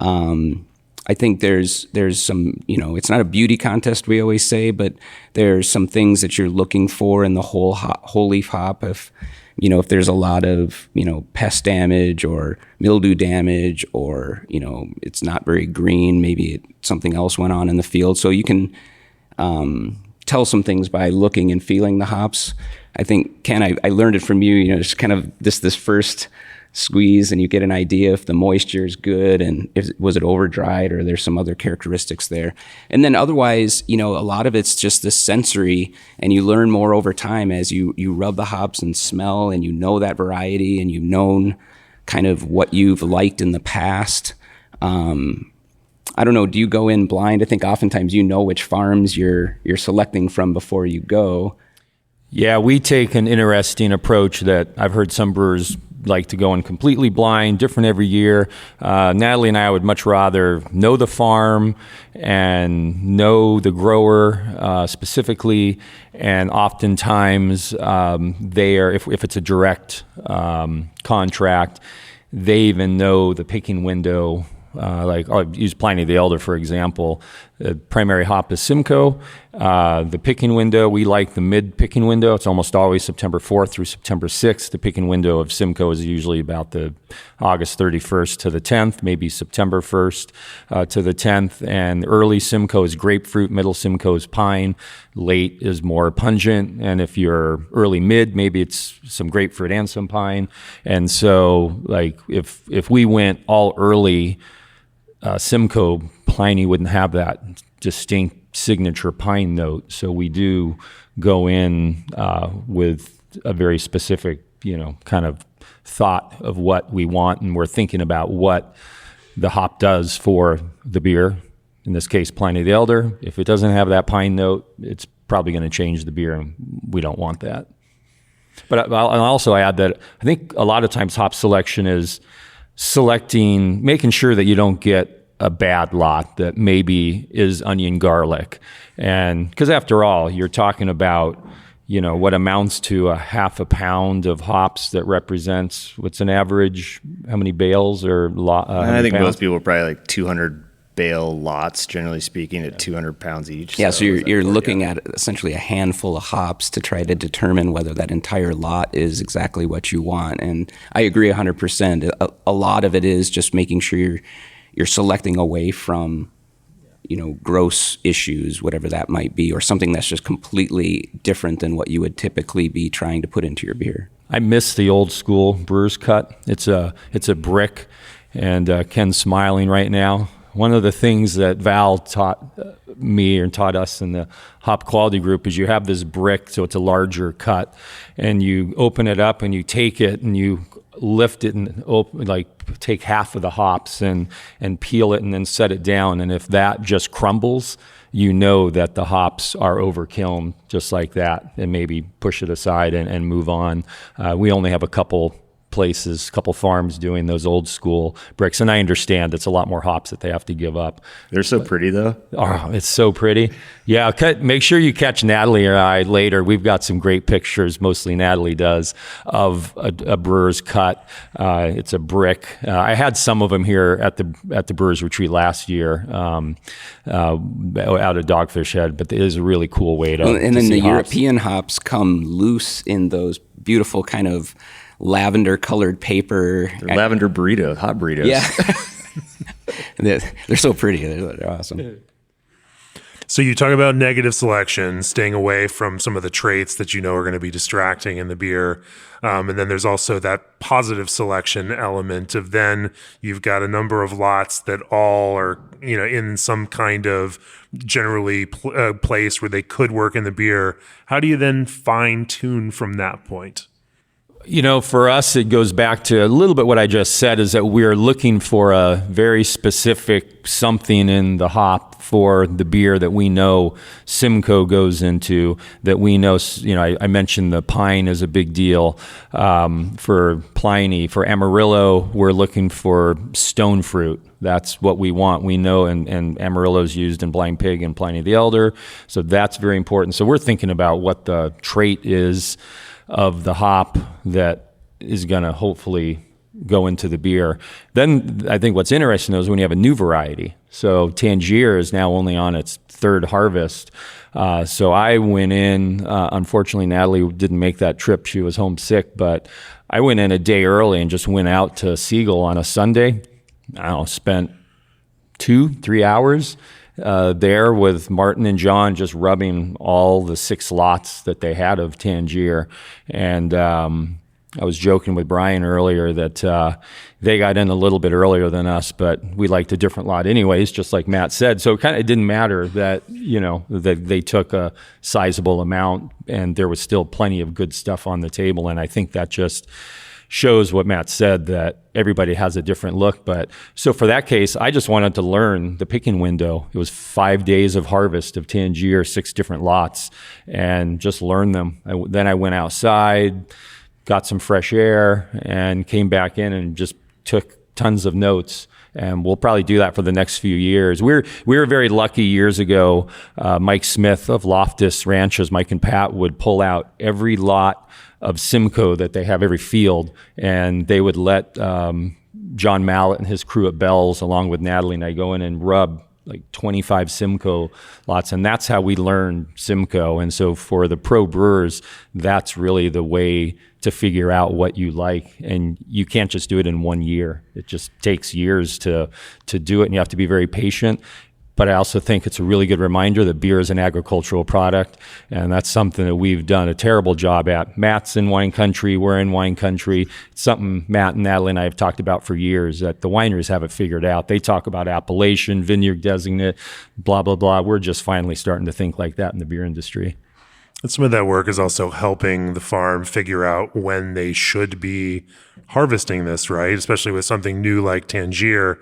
I think there's some, it's not a beauty contest, we always say, but there's some things that you're looking for in the whole leaf hop. If there's a lot of, pest damage or mildew damage, or, it's not very green, maybe something else went on in the field. So you can, tell some things by looking and feeling the hops. I think, Ken, I learned it from you, just kind of this first squeeze, and you get an idea if the moisture is good and was it over dried or there's some other characteristics there. And then otherwise, a lot of it's just the sensory, and you learn more over time as you rub the hops and smell, and that variety, and you've known kind of what you've liked in the past. I don't know, do you go in blind? I think oftentimes which farms you're selecting from before you go. Yeah, we take an interesting approach that I've heard some brewers like to go in completely blind, different every year. Natalie and I would much rather know the farm and know the grower specifically, and oftentimes if it's a direct contract, they even know the picking window. I'll use Pliny the Elder, for example. The primary hop is Simcoe. The picking window, we like the mid-picking window. It's almost always September 4th through September 6th. The picking window of Simcoe is usually about the August 31st to the 10th, maybe September 1st to the 10th. And early Simcoe is grapefruit, middle Simcoe is pine, late is more pungent. And if you're early mid, maybe it's some grapefruit and some pine. And so if we went all early, Simcoe, Pliny wouldn't have that distinct signature pine note. So we do go in with a very specific, kind of thought of what we want, and we're thinking about what the hop does for the beer. In this case, Pliny the Elder. If it doesn't have that pine note, it's probably going to change the beer, and we don't want that. But I'll also add that I think a lot of times hop selection is making sure that you don't get a bad lot that maybe is onion garlic. And because after all, you're talking about, what amounts to a half a pound of hops that represents what's an average, how many bales or I think pounds? most people are probably 200 bale lots, generally speaking, at 200 pounds each. Yeah, so you're looking at essentially a handful of hops to try to determine whether that entire lot is exactly what you want. And I agree 100%. A lot of it is just making sure you're selecting away from, gross issues, whatever that might be, or something that's just completely different than what you would typically be trying to put into your beer. I miss the old school brewer's cut. It's a brick, and Ken's smiling right now. One of the things that Val taught me and taught us in the hop quality group is you have this brick, so it's a larger cut, and you open it up and you take it and you lift it and take half of the hops and peel it and then set it down. And if that just crumbles, that the hops are over kiln just like that, and maybe push it aside and move on. We only have a couple farms doing those old school bricks, and I understand it's a lot more hops that they have to give up. They're so pretty though. Oh, it's so pretty. Yeah, make sure you catch Natalie or I later. We've got some great pictures, mostly Natalie does, of a brewer's cut. It's a brick. I had some of them here at the Brewers Retreat last year out of Dogfish Head, but it is a really cool way to and then the hops. European hops come loose in those beautiful kind of lavender colored paper. They're lavender burritos, hot burritos. Yeah. They're so pretty. They're awesome. So you talk about negative selection, staying away from some of the traits that are going to be distracting in the beer. And then there's also that positive selection element of then you've got a number of lots that all are, in some kind of generally place where they could work in the beer. How do you then fine tune from that point? For us, it goes back to a little bit what I just said, is that we're looking for a very specific something in the hop for the beer that we know Simcoe goes into, that we know, I mentioned the pine is a big deal for Pliny. For Amarillo, we're looking for stone fruit. That's what we want. We know, and Amarillo is used in Blind Pig and Pliny the Elder, so that's very important. So we're thinking about what the trait is of the hop that is going to hopefully go into the beer. Then I think what's interesting though is when you have a new variety. So Tangier is now only on its third harvest. So I went in, unfortunately Natalie didn't make that trip. She was homesick, but I went in a day early and just went out to Siegel on a Sunday. Spent 2-3 hours there with Martin and John, just rubbing all the 6 lots that they had of Tangier. And I was joking with Brian earlier that they got in a little bit earlier than us, but we liked a different lot anyways, just like Matt said. So it didn't matter that, that they took a sizable amount and there was still plenty of good stuff on the table. And I think that just shows what Matt said, that everybody has a different look. But so for that case, I just wanted to learn the picking window. It was 5 days of harvest of Tangier, 6 different lots, and just learn them. Then I went outside, got some fresh air, and came back in and just took tons of notes. And we'll probably do that for the next few years. We were very lucky years ago. Mike Smith of Loftus Ranches, Mike and Pat, would pull out every lot of Simcoe that they have, every field, and they would let John Mallett and his crew at Bell's, along with Natalie and I, go in and rub like 25 Simcoe lots, and that's how we learned Simcoe. And so for the pro brewers, that's really the way to figure out what you like, and you can't just do it in 1 year. It just takes years to do it, and you have to be very patient. But I also think it's a really good reminder that beer is an agricultural product, and that's something that we've done a terrible job at. Matt's in wine country, we're in wine country. It's something Matt and Natalie and I have talked about for years, that the wineries have it figured out. They talk about appellation, vineyard designate, blah, blah, blah. We're just finally starting to think like that in the beer industry. And some of that work is also helping the farm figure out when they should be harvesting this, right? Especially with something new like Tangier.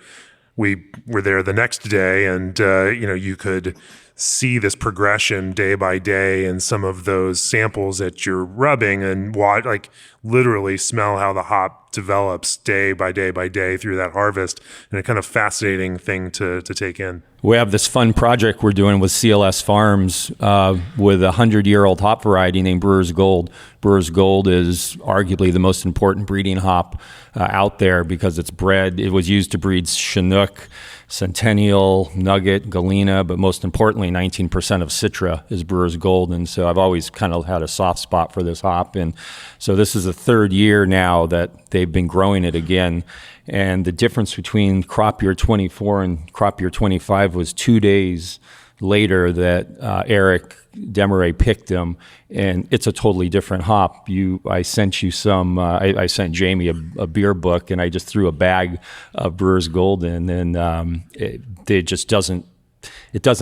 We were there the next day, and you could see this progression day by day in some of those samples that you're rubbing, and watch, like literally smell how the hop develops day by day by day through that harvest, and a kind of fascinating thing to take in. We have this fun project we're doing with CLS Farms with a 100-year-old hop variety named Brewers Gold. Brewers Gold is arguably the most important breeding hop out there because it was used to breed Chinook, Centennial, Nugget, Galena, but most importantly, 19% of Citra is Brewers Gold. And so I've always kind of had a soft spot for this hop. And so this is the 3rd year now that they've been growing it again. And the difference between crop year 24 and crop year 25 was 2 days later that Eric Desmarais picked them, and it's a totally different hop. I sent you some. I sent Jamie a beer book, and I just threw a bag of Brewers Gold in, and it just doesn't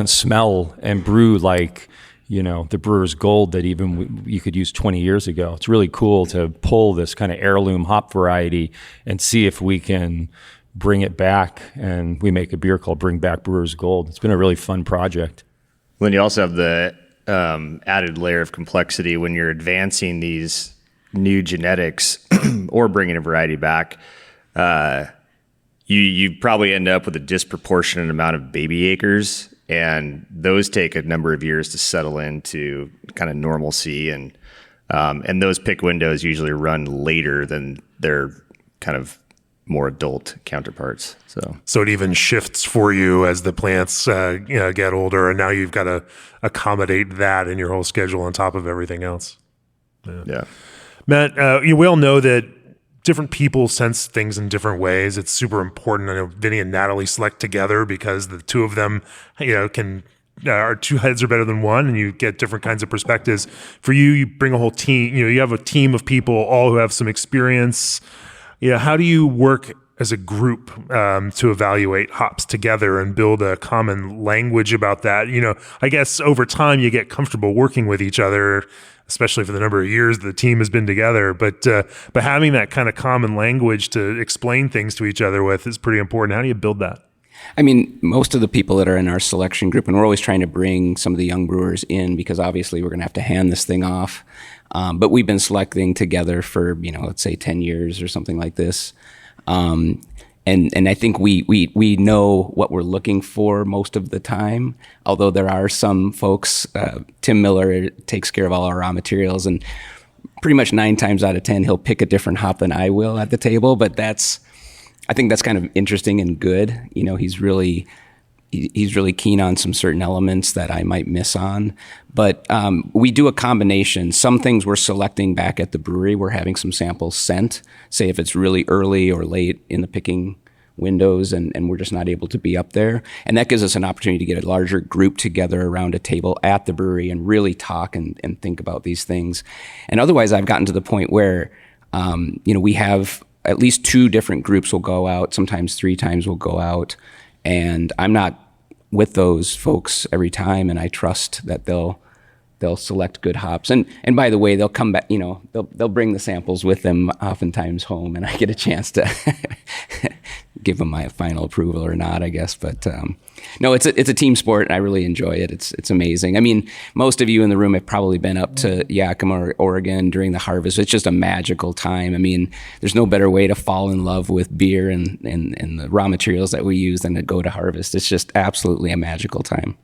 smell and brew like the Brewers Gold that even you could use 20 years ago. It's really cool to pull this kind of heirloom hop variety and see if we can bring it back, and we make a beer called Bring Back Brewers Gold. It's been a really fun project. Then you also have the added layer of complexity when you're advancing these new genetics or bringing a variety back. You probably end up with a disproportionate amount of baby acres, and those take a number of years to settle into kind of normalcy, and those pick windows usually run later than their kind of more adult counterparts. So it even shifts for you as the plants get older, and now you've got to accommodate that in your whole schedule on top of everything else. Yeah. Matt, we all know that different people sense things in different ways. It's super important. I know Vinnie and Natalie select together because the two of them, our two heads are better than one, and you get different kinds of perspectives. For you, you bring a whole team. You have a team of people, all who have some experience. How do you work as a group to evaluate hops together and build a common language about that? I guess over time you get comfortable working with each other, especially for the number of years the team has been together. But having that kind of common language to explain things to each other with is pretty important. How do you build that? I mean, most of the people that are in our selection group, and we're always trying to bring some of the young brewers in because obviously we're going to have to hand this thing off. But we've been selecting together for, let's say 10 years or something like this. And I think we know what we're looking for most of the time, although there are some folks, Tim Miller takes care of all our raw materials, and pretty much 9 times out of 10, he'll pick a different hop than I will at the table. But I think that's kind of interesting and good. He's really keen on some certain elements that I might miss on. But we do a combination. Some things we're selecting back at the brewery. We're having some samples sent, say if it's really early or late in the picking windows and we're just not able to be up there. And that gives us an opportunity to get a larger group together around a table at the brewery and really talk and think about these things. And otherwise, I've gotten to the point where We have at least 2 different groups will go out, sometimes 3 times we'll go out, and I'm not with those folks every time, and I trust that they'll select good hops. And by the way, they'll come back, they'll bring the samples with them oftentimes home, and I get a chance to give them my final approval or not, I guess. But no, it's a team sport, and I really enjoy it. It's amazing. I mean, most of you in the room have probably been up to Yakima, Oregon during the harvest. It's just a magical time. I mean, there's no better way to fall in love with beer and the raw materials that we use than to go to harvest. It's just absolutely a magical time.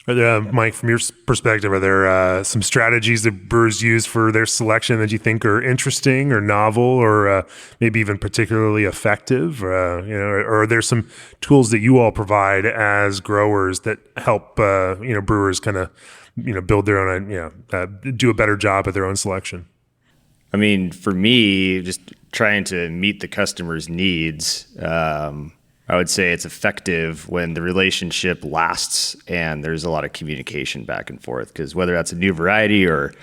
Are there, Mike, from your perspective, are there some strategies that brewers use for their selection that you think are interesting or novel or maybe even particularly effective? Or are there some tools that you all provide as growers that help brewers kind of build their own, do a better job at their own selection? I mean, for me, just trying to meet the customer's needs. I would say it's effective when the relationship lasts and there's a lot of communication back and forth, because whether that's a new variety or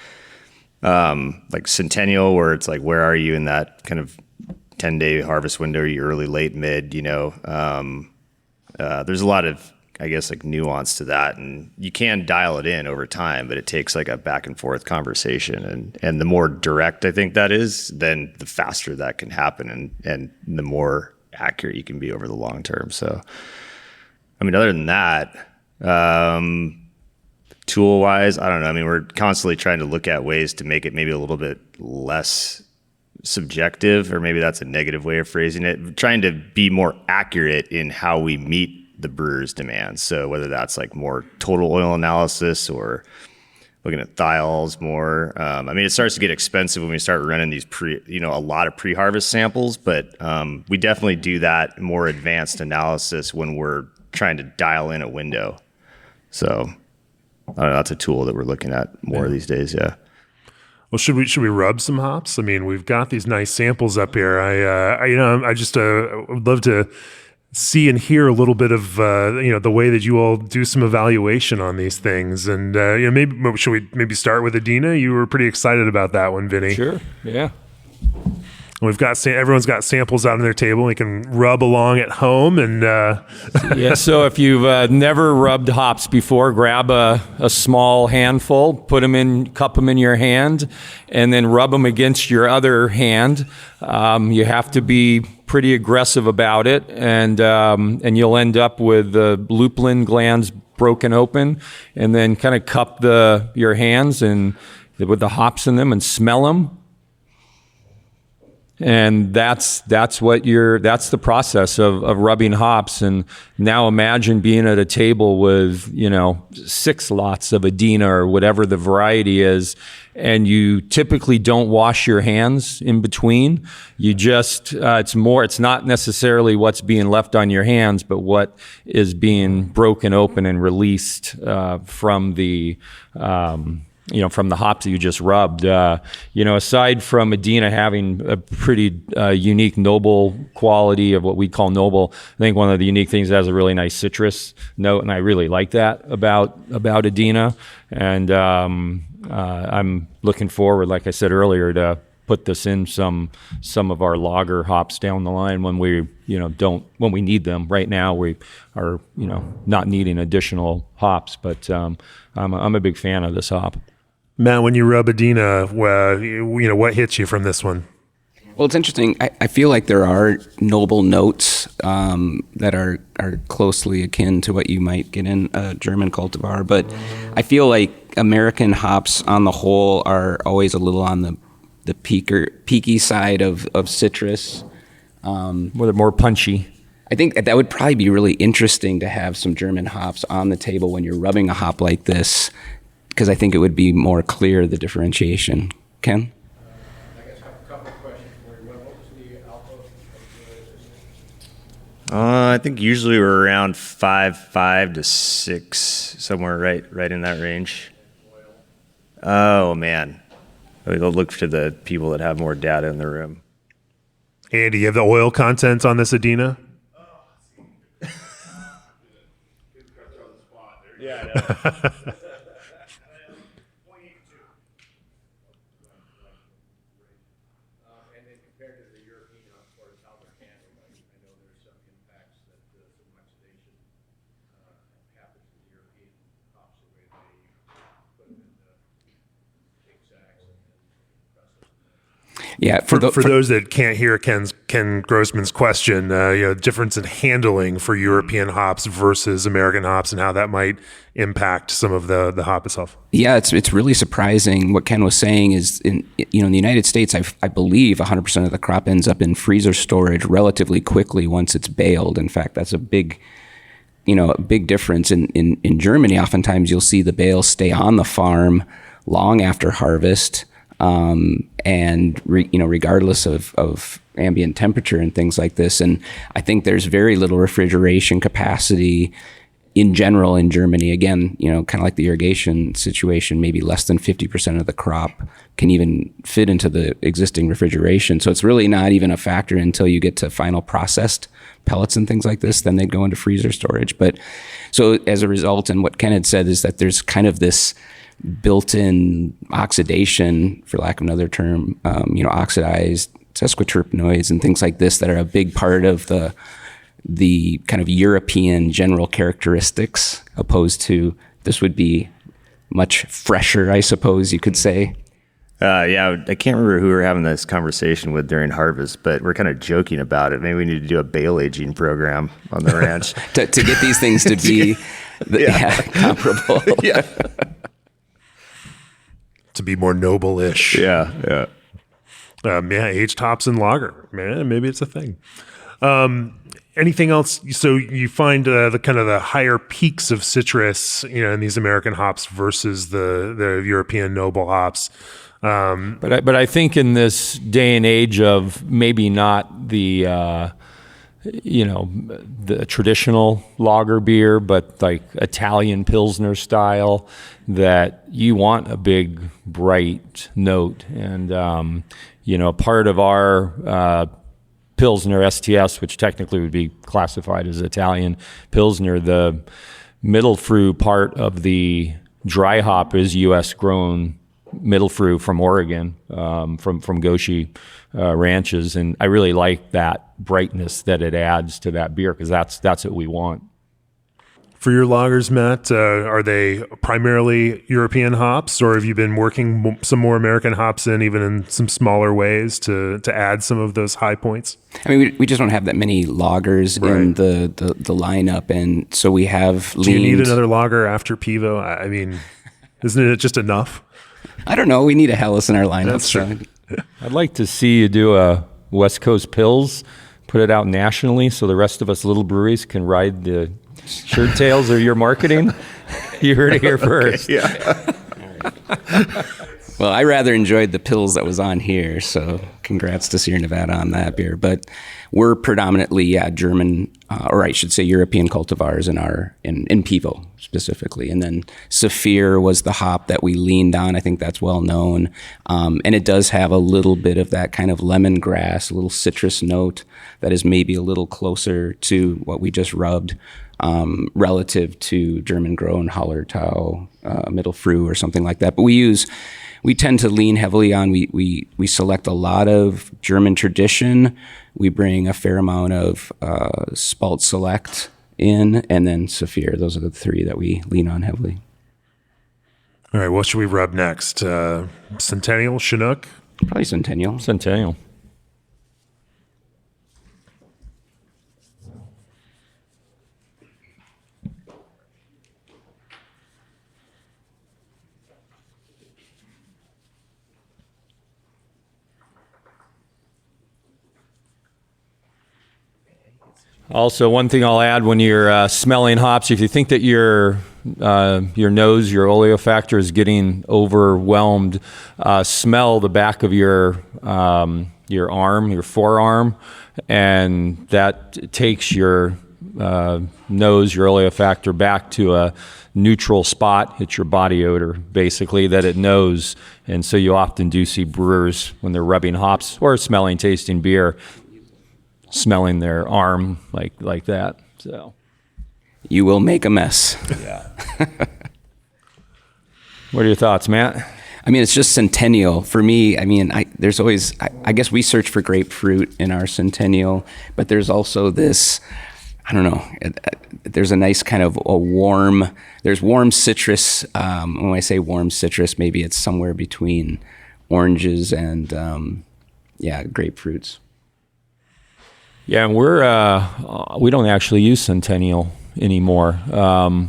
like Centennial, where it's like, where are you in that kind of 10-day harvest window? Are you early, late, mid? There's a lot of, I guess, like nuance to that, and you can dial it in over time, but it takes like a back and forth conversation, and the more direct I think that is, then the faster that can happen, and the more accurate you can be over the long term. So, I mean, other than that, tool wise, I don't know. I mean, we're constantly trying to look at ways to make it maybe a little bit less subjective, or maybe that's a negative way of phrasing it. Trying to be more accurate in how we meet the brewer's demands. So whether that's like more total oil analysis or looking at thiols more. I mean, it starts to get expensive when we start running these a lot of pre-harvest samples, but we definitely do that more advanced analysis when we're trying to dial in a window. So I don't know, that's a tool that we're looking at more these days. Yeah. Well, should we rub some hops? I mean, we've got these nice samples up here. I just would love to see and hear a little bit of the way that you all do some evaluation on these things, and maybe should we maybe start with Adina? You were pretty excited about that one, Vinny. Sure. Yeah. We've got everyone's got samples out on their table. You can rub along at home, and yeah. So if you've never rubbed hops before, grab a small handful, cup them in your hand, and then rub them against your other hand. You have to be pretty aggressive about it, and you'll end up with the lupulin glands broken open, and then kind of cup your hands and with the hops in them and smell them. And that's the process of rubbing hops. And now imagine being at a table with 6 lots of Adina or whatever the variety is, and you typically don't wash your hands in between. You just it's not necessarily what's being left on your hands, but what is being broken open and released from the from the hops that you just rubbed. Aside from Adina having a pretty unique noble quality of what we call noble, I think one of the unique things, it has a really nice citrus note, and I really like that about Adina. And I'm looking forward, like I said earlier, to put this in some of our lager hops down the line when we when we need them. Right now we are not needing additional hops, but I'm a big fan of this hop. Matt, when you rub Adina, what hits you from this one? Well, it's interesting. I feel like there are noble notes that are closely akin to what you might get in a German cultivar, but I feel like American hops on the whole are always a little on the peaky side of citrus. Well, they're more punchy. I think that would probably be really interesting to have some German hops on the table when you're rubbing a hop like this, because I think it would be more clear, the differentiation. Ken? I guess a couple of questions for you. What was the alpha? I think usually we're around 5 to 6, somewhere right in that range. Oh man, we go look to the people that have more data in the room. Andy, you have the oil content on this Adina? Yeah. Yeah, For those that can't hear Ken Grossman's question, difference in handling for European hops versus American hops and how that might impact some of the hop itself. Yeah, it's really surprising. What Ken was saying is in the United States, I believe 100% of the crop ends up in freezer storage relatively quickly once it's baled. In fact, that's a big difference. In Germany, oftentimes you'll see the bales stay on the farm long after harvest. And regardless of ambient temperature and things like this. And I think there's very little refrigeration capacity in general in Germany. Again, kind of like the irrigation situation, maybe less than 50% of the crop can even fit into the existing refrigeration. So it's really not even a factor until you get to final processed pellets and things like this. Then they'd go into freezer storage. But so as a result, and what Ken had said is that there's kind of this built-in oxidation, for lack of another term, oxidized sesquiterpenoids and things like this that are a big part of the kind of European general characteristics, opposed to this would be much fresher, I suppose you could say. Yeah, I can't remember who we were having this conversation with during harvest, but we're kind of joking about it. Maybe we need to do a bale aging program on the ranch to get these things to be comparable. Yeah. To be more noble-ish. Yeah. Aged hops and lager. Man, maybe it's a thing. Anything else? So you find the kind of the higher peaks of citrus, in these American hops versus the European noble hops. But I think in this day and age of maybe not the the traditional lager beer, but like Italian Pilsner style, that you want a big, bright note. And, part of our Pilsner STS, which technically would be classified as Italian Pilsner, the middle fruit part of the dry hop is U.S. grown middle fruit from Oregon, from Goshi ranches. And I really like that brightness that it adds to that beer, because that's what we want. For your lagers, Matt, are they primarily European hops, or have you been working some more American hops in, even in some smaller ways, to add some of those high points? I mean, we just don't have that many lagers in the lineup, and so we have leaned. Do you need another lager after Pivo? I mean, isn't it just enough? I don't know. We need a Helles in our lineup. That's true. I'd like to see you do a West Coast Pils, put it out nationally so the rest of us little breweries can ride the shirt tails of your marketing. You heard it here first. Yeah. Well, I rather enjoyed the Pils that was on here, so congrats to Sierra Nevada on that beer. But we're predominantly, German, or I should say European cultivars in Pivo specifically. And then Saphir was the hop that we leaned on. I think that's well known. And it does have a little bit of that kind of lemongrass, a little citrus note that is maybe a little closer to what we just rubbed, relative to German grown Hallertau, Middle Früh or something like that. But we tend to lean heavily on, we select a lot of German tradition. We bring a fair amount of Spalt Select in, and then Saphir. Those are the three that we lean on heavily. All right, what should we rub next? Centennial, Chinook? Probably Centennial. Centennial. Also, one thing I'll add when you're smelling hops, if you think that your nose, your olfactor is getting overwhelmed, smell the back of your arm, your forearm, and that takes your nose, your olfactor back to a neutral spot. It's your body odor, basically, that it knows. And so you often do see brewers, when they're rubbing hops or smelling, tasting beer, smelling their arm like that. So you will make a mess. Yeah. What are your thoughts, Matt? I mean, it's just Centennial for me. I mean, there's always, I guess we search for grapefruit in our Centennial, but there's also this, I don't know, there's a nice kind of there's warm citrus. When I say warm citrus, maybe it's somewhere between oranges and Yeah, grapefruits. Yeah, and we don't actually use Centennial anymore.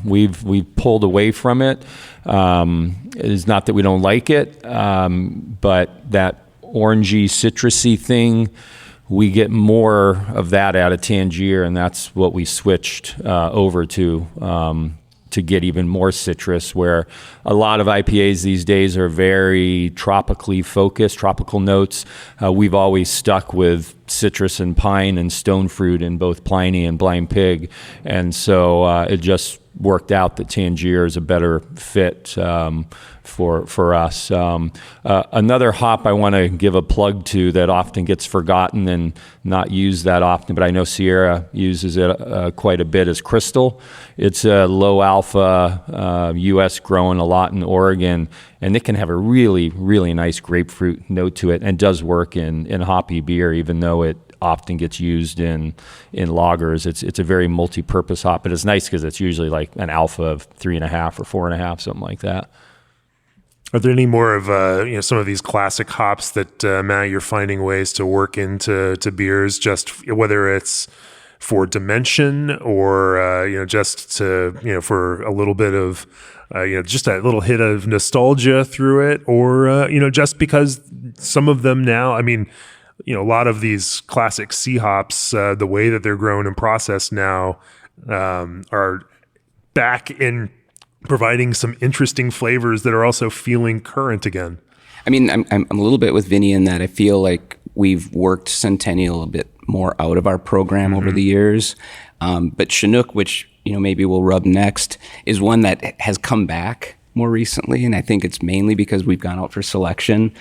We've pulled away from it. It is not that we don't like it, but that orangey, citrusy thing, we get more of that out of Tangier, and that's what we switched over to get even more citrus, where a lot of IPAs these days are very tropically focused, tropical notes. We've always stuck with citrus and pine and stone fruit in both Pliny and Blind Pig. And so it just worked out that Tangier is a better fit for us. Another hop I want to give a plug to that often gets forgotten and not used that often, but I know Sierra uses it quite a bit, is Crystal. It's a low alpha, U.S. grown a lot in Oregon, and it can have a really, really nice grapefruit note to it, and does work in hoppy beer, even though it often gets used in lagers. It's a very multi-purpose hop, but it's nice because it's usually like an alpha of 3.5 or 4.5, something like that. Are there any more of some of these classic hops that Matt, you're finding ways to work into beers, just whether it's for dimension or just to for a little bit of just a little hit of nostalgia through it, or just because some of them now, I mean, a lot of these classic C hops, the way that they're grown and processed now, are back in providing some interesting flavors that are also feeling current again. I mean, I'm a little bit with Vinny in that I feel like we've worked Centennial a bit more out of our program over the years. But Chinook, which maybe we'll rub next, is one that has come back more recently, and I think it's mainly because we've gone out for selection.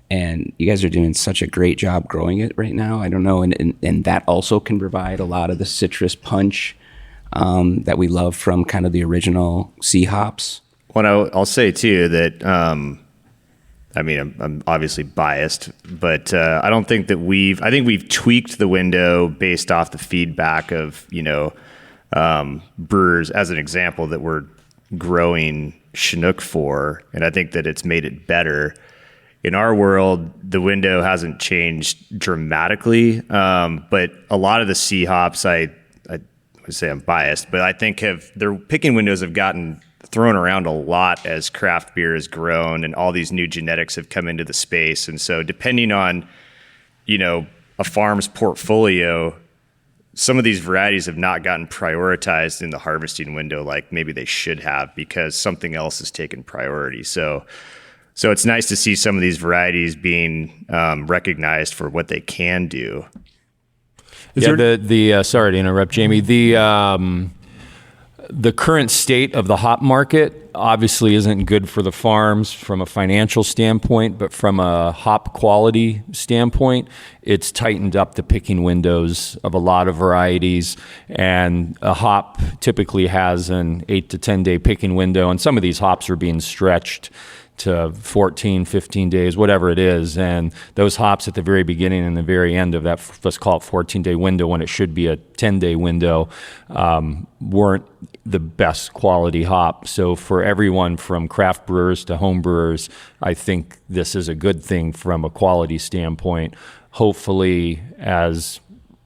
And you guys are doing such a great job growing it right now. I don't know, and that also can provide a lot of the citrus punch that we love from kind of the original C hops. Well, I'll say too that I'm obviously biased, but I don't think that I think we've tweaked the window based off the feedback of brewers, as an example, that we're growing Chinook for, and I think that it's made it better. In our world, the window hasn't changed dramatically, but a lot of the C hops, I would say I'm biased, but I think their picking windows have gotten thrown around a lot as craft beer has grown and all these new genetics have come into the space. And so depending on, a farm's portfolio, some of these varieties have not gotten prioritized in the harvesting window like maybe they should have, because something else has taken priority. So it's nice to see some of these varieties being recognized for what they can do. Sorry to interrupt, Jamie. The current state of the hop market obviously isn't good for the farms from a financial standpoint, but from a hop quality standpoint, it's tightened up the picking windows of a lot of varieties. And a hop typically has an 8 to 10 day picking window, and some of these hops are being stretched to 14, 15 days, whatever it is. And those hops at the very beginning and the very end of that, let's call it 14-day window, when it should be a 10-day window, weren't the best quality hop. So for everyone from craft brewers to home brewers, I think this is a good thing from a quality standpoint. Hopefully, as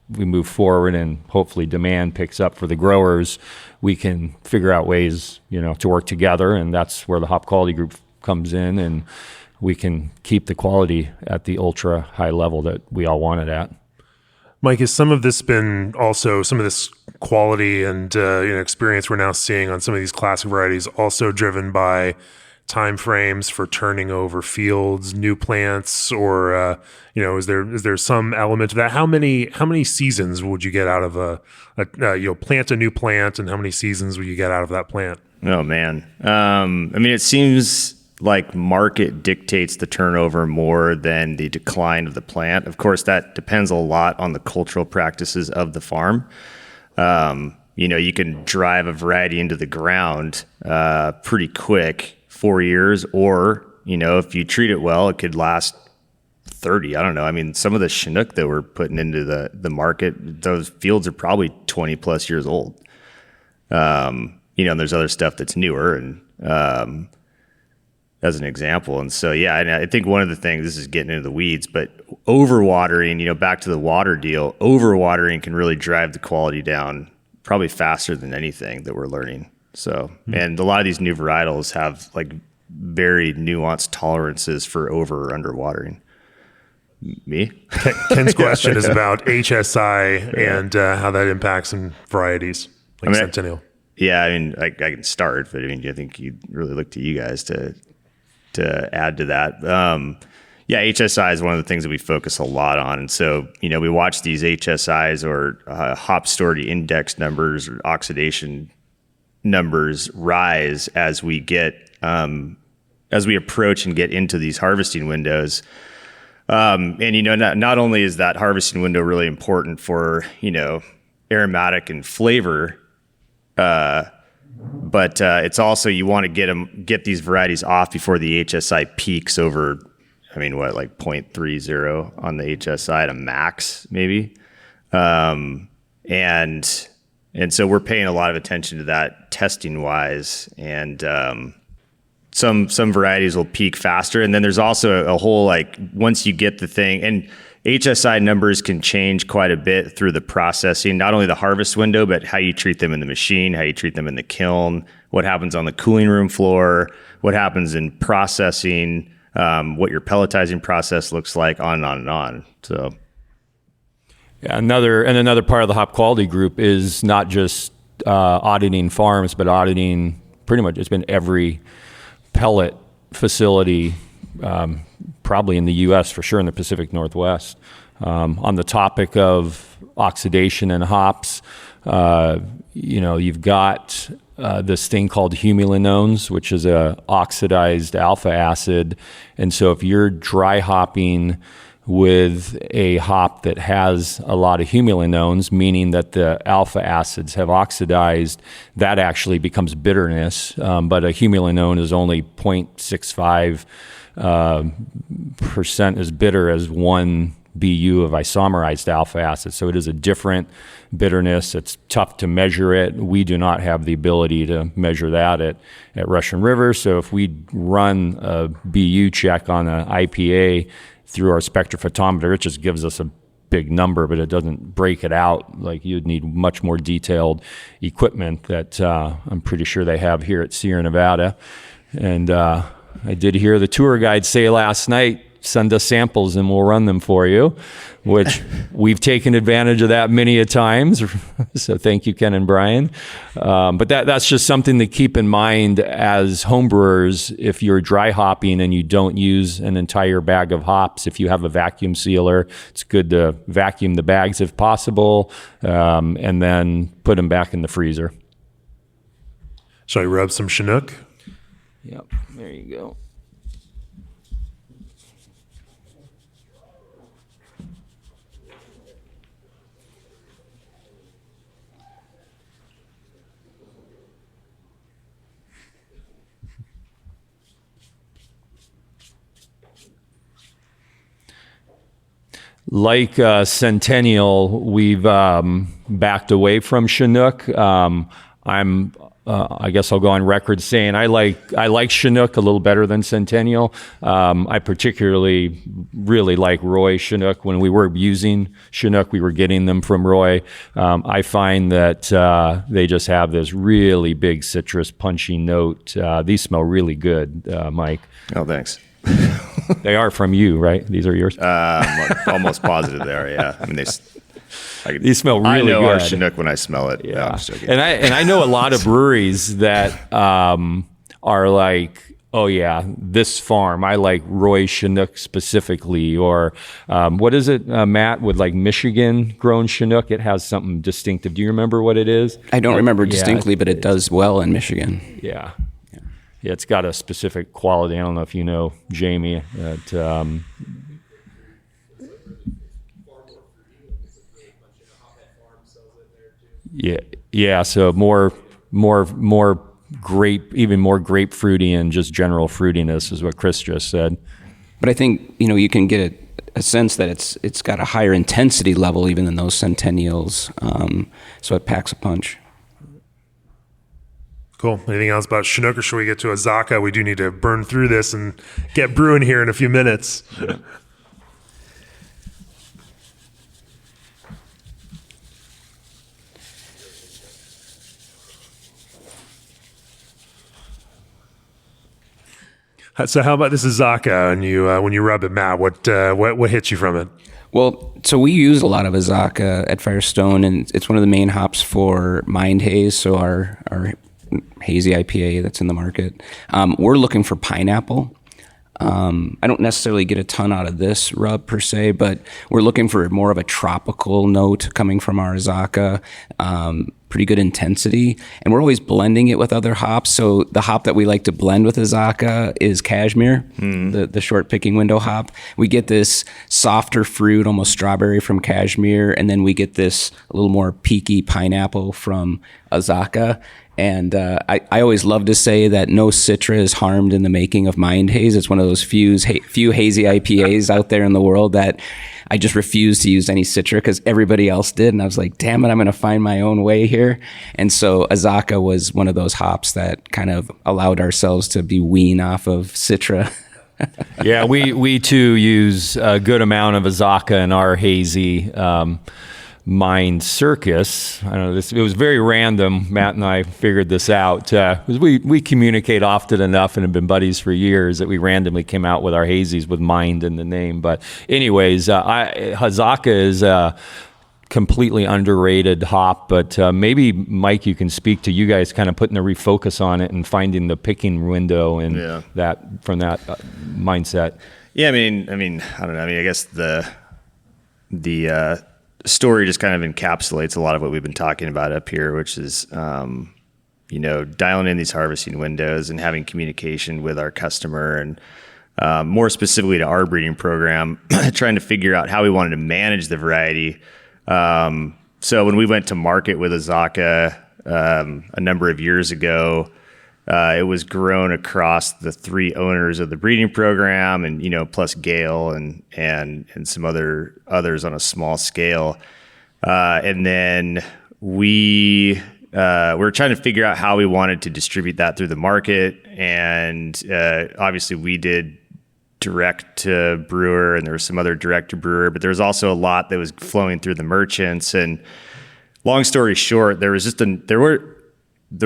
we move forward and hopefully demand picks up for the growers, we can figure out ways, to work together. And that's where the Hop Quality Group comes in, and we can keep the quality at the ultra high level that we all want it at. Mike, has some of this been also some of this quality and experience we're now seeing on some of these classic varieties also driven by time frames for turning over fields, new plants, or is there some element to that? How many seasons would you get out of plant a new plant, and how many seasons will you get out of that plant? Oh man, it seems like market dictates the turnover more than the decline of the plant. Of course, that depends a lot on the cultural practices of the farm. You can drive a variety into the ground pretty quick, 4 years, or, if you treat it well, it could last 30. I don't know. Some of the Chinook that we're putting into the market, those fields are probably 20 plus years old. And there's other stuff that's newer. And as an example. And so, yeah, and I think one of the things, this is getting into the weeds, but overwatering, back to the water deal, overwatering can really drive the quality down probably faster than anything that we're learning. So, and a lot of these new varietals have like very nuanced tolerances for over or under watering. Me? Ken's question is about HSI and how that impacts some varieties like Centennial. I can start, but I think you'd really look to you guys to add to that. HSI is one of the things that we focus a lot on. And so, we watch these HSIs or hop stored index numbers or oxidation numbers rise as we approach and get into these harvesting windows. Not only is that harvesting window really important for, aromatic and flavor, but it's also, you want to get these varieties off before the HSI peaks over, like 0.30 on the HSI at a max, maybe. And so we're paying a lot of attention to that testing wise. And some varieties will peak faster. And then there's also a whole, like, once you get the thing, and HSI numbers can change quite a bit through the processing, not only the harvest window, but how you treat them in the machine, how you treat them in the kiln, what happens on the cooling room floor, what happens in processing, what your pelletizing process looks like, on and on and on. So, yeah, another part of the hop quality group is not just auditing farms, but auditing pretty much, it's been every pellet facility, probably in the U.S., for sure in the Pacific Northwest. On the topic of oxidation and hops, you've got this thing called humulinones, which is a oxidized alpha acid. And so if you're dry hopping with a hop that has a lot of humulinones, meaning that the alpha acids have oxidized, that actually becomes bitterness. But a humulinone is only 0.65% as bitter as 1 BU of isomerized alpha acid. So it is a different bitterness. It's tough to measure it. We do not have the ability to measure that at Russian River. So if we run a BU check on an IPA through our spectrophotometer, it just gives us a big number, but it doesn't break it out. Like, you'd need much more detailed equipment that I'm pretty sure they have here at Sierra Nevada. And I did hear the tour guide say last night, send us samples and we'll run them for you, which we've taken advantage of that many a times. So thank you, Ken and Brian. But that's just something to keep in mind as homebrewers. If you're dry hopping and you don't use an entire bag of hops, if you have a vacuum sealer, it's good to vacuum the bags if possible, and then put them back in the freezer. Shall I rub some Chinook? Yep, there you go. Like Centennial, we've backed away from Chinook. I guess I'll go on record saying I like Chinook a little better than Centennial. I particularly really like Roy Chinook. When we were using Chinook, we were getting them from Roy. I find that they just have this really big citrus punchy note. These smell really good, Mike. Oh, thanks. They are from you, right? These are yours? I'm almost positive they are, yeah. I mean, these smell really good. I know our Chinook when I smell it. Yeah. No, I'm just joking. And I know a lot of breweries that are like, oh yeah, this farm, I like Roy Chinook specifically, or what is it, Matt, with like Michigan grown Chinook? It has something distinctive. Do you remember what it is? I don't remember distinctly, but it does well in Michigan. Yeah. Yeah, it's got a specific quality. I don't know if you know, Jamie, that yeah. So more grape, even more grapefruity and just general fruitiness is what Chris just said. But I think you can get a sense that it's got a higher intensity level even than those Centennials. So it packs a punch. Cool. Anything else about Chinook, or should we get to Azacca? We do need to burn through this and get brewing here in a few minutes. So how about this Azacca? And you, when you rub it, Matt, what hits you from it? Well, so we use a lot of Azacca at Firestone, and it's one of the main hops for Mind Haze, so our hazy IPA that's in the market. We're looking for pineapple. I don't necessarily get a ton out of this rub per se, but we're looking for more of a tropical note coming from our Azacca. Pretty good intensity, and we're always blending it with other hops. So the hop that we like to blend with Azacca is Cashmere, the short picking window hop. We get this softer fruit, almost strawberry from Cashmere, and then we get this a little more peaky pineapple from Azacca. And I always love to say that no Citra is harmed in the making of Mind Haze. It's one of those few hazy IPAs out there in the world that I just refused to use any Citra because everybody else did. And I was like, damn it, I'm going to find my own way here. And so Azacca was one of those hops that kind of allowed ourselves to be wean off of Citra. Yeah, we too use a good amount of Azacca in our hazy Mind Circus. I don't know, it was very random. Matt and I figured this out. We communicate often enough and have been buddies for years that we randomly came out with our hazies with Mind in the name. But anyways, Azacca is a completely underrated hop, but maybe Mike, you can speak to you guys kind of putting a refocus on it and finding the picking window and that from that mindset. Yeah, I mean, I don't know. I mean, I guess the story just kind of encapsulates a lot of what we've been talking about up here, which is, dialing in these harvesting windows and having communication with our customer, and more specifically to our breeding program, trying to figure out how we wanted to manage the variety. So when we went to market with Azacca a number of years ago, it was grown across the three owners of the breeding program, and plus Gale and some others on a small scale. And then we were trying to figure out how we wanted to distribute that through the market. And obviously we did direct to brewer, and there was some other direct to brewer, but there was also a lot that was flowing through the merchants. And long story short, there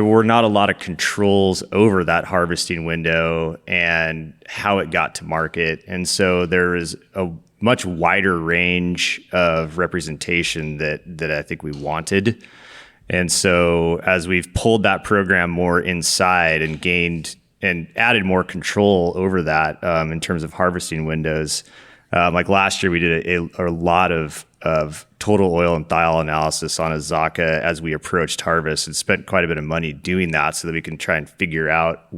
were not a lot of controls over that harvesting window and how it got to market. And so there is a much wider range of representation that I think we wanted. And so as we've pulled that program more inside and gained and added more control over that in terms of harvesting windows, like last year we did a lot of total oil and thiol analysis on Azacca as we approached harvest, and spent quite a bit of money doing that so that we can try and figure out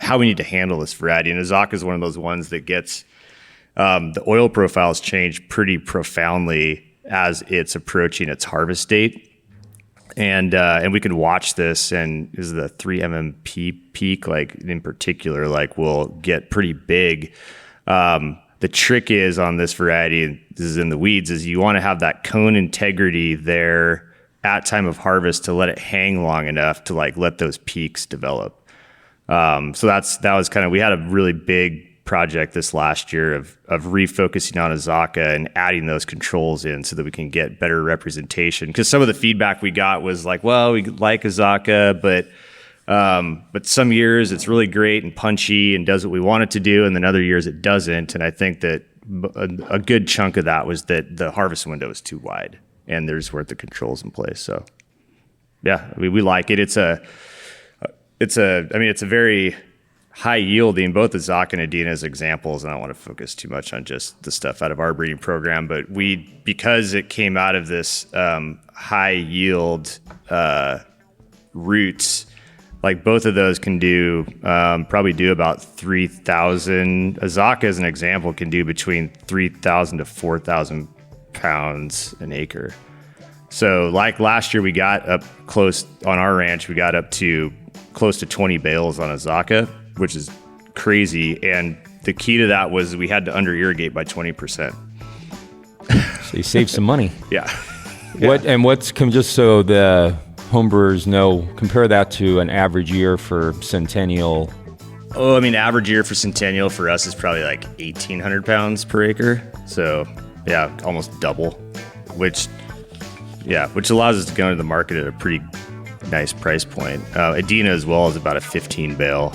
how we need to handle this variety. And Azacca is one of those ones that gets the oil profiles change pretty profoundly as it's approaching its harvest date. And we can watch this, and is the 3 MMP peak, like in particular, like will get pretty big. The trick is on this variety, and this is in the weeds, is you want to have that cone integrity there at time of harvest to let it hang long enough to like let those peaks develop. So that was kind of, we had a really big project this last year of refocusing on Azacca and adding those controls in so that we can get better representation. Because some of the feedback we got was like, well, we like Azacca, but some years it's really great and punchy and does what we want it to do, and then other years it doesn't. And I think that a good chunk of that was that the harvest window is too wide, and there's weren't the controls in place. So yeah, we like it. It's a very high yielding, both Azacca and Adina as examples. And I don't want to focus too much on just the stuff out of our breeding program, but because it came out of this high yield roots, like both of those can do probably do about 3,000. Azacca, as an example, can do between 3,000 to 4,000 pounds an acre. So like last year, we got up close on our ranch, we got up to close to 20 bales on Azacca, which is crazy. And the key to that was we had to under irrigate by 20%. So you saved some money. Yeah. What's just so the homebrewers know, compare that to an average year for Centennial. Oh, I mean, average year for Centennial for us is probably like 1,800 pounds per acre. So yeah, almost double, which allows us to go into the market at a pretty nice price point. Adina as well is about a 15 bale,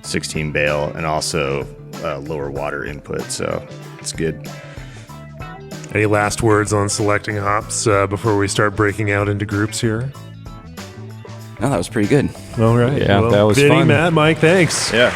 16 bale, and also lower water input. So it's good. Any last words on selecting hops before we start breaking out into groups here? No, that was pretty good. All right. Yeah, that was Vinnie, fun. Matt, Mike, thanks. Yeah.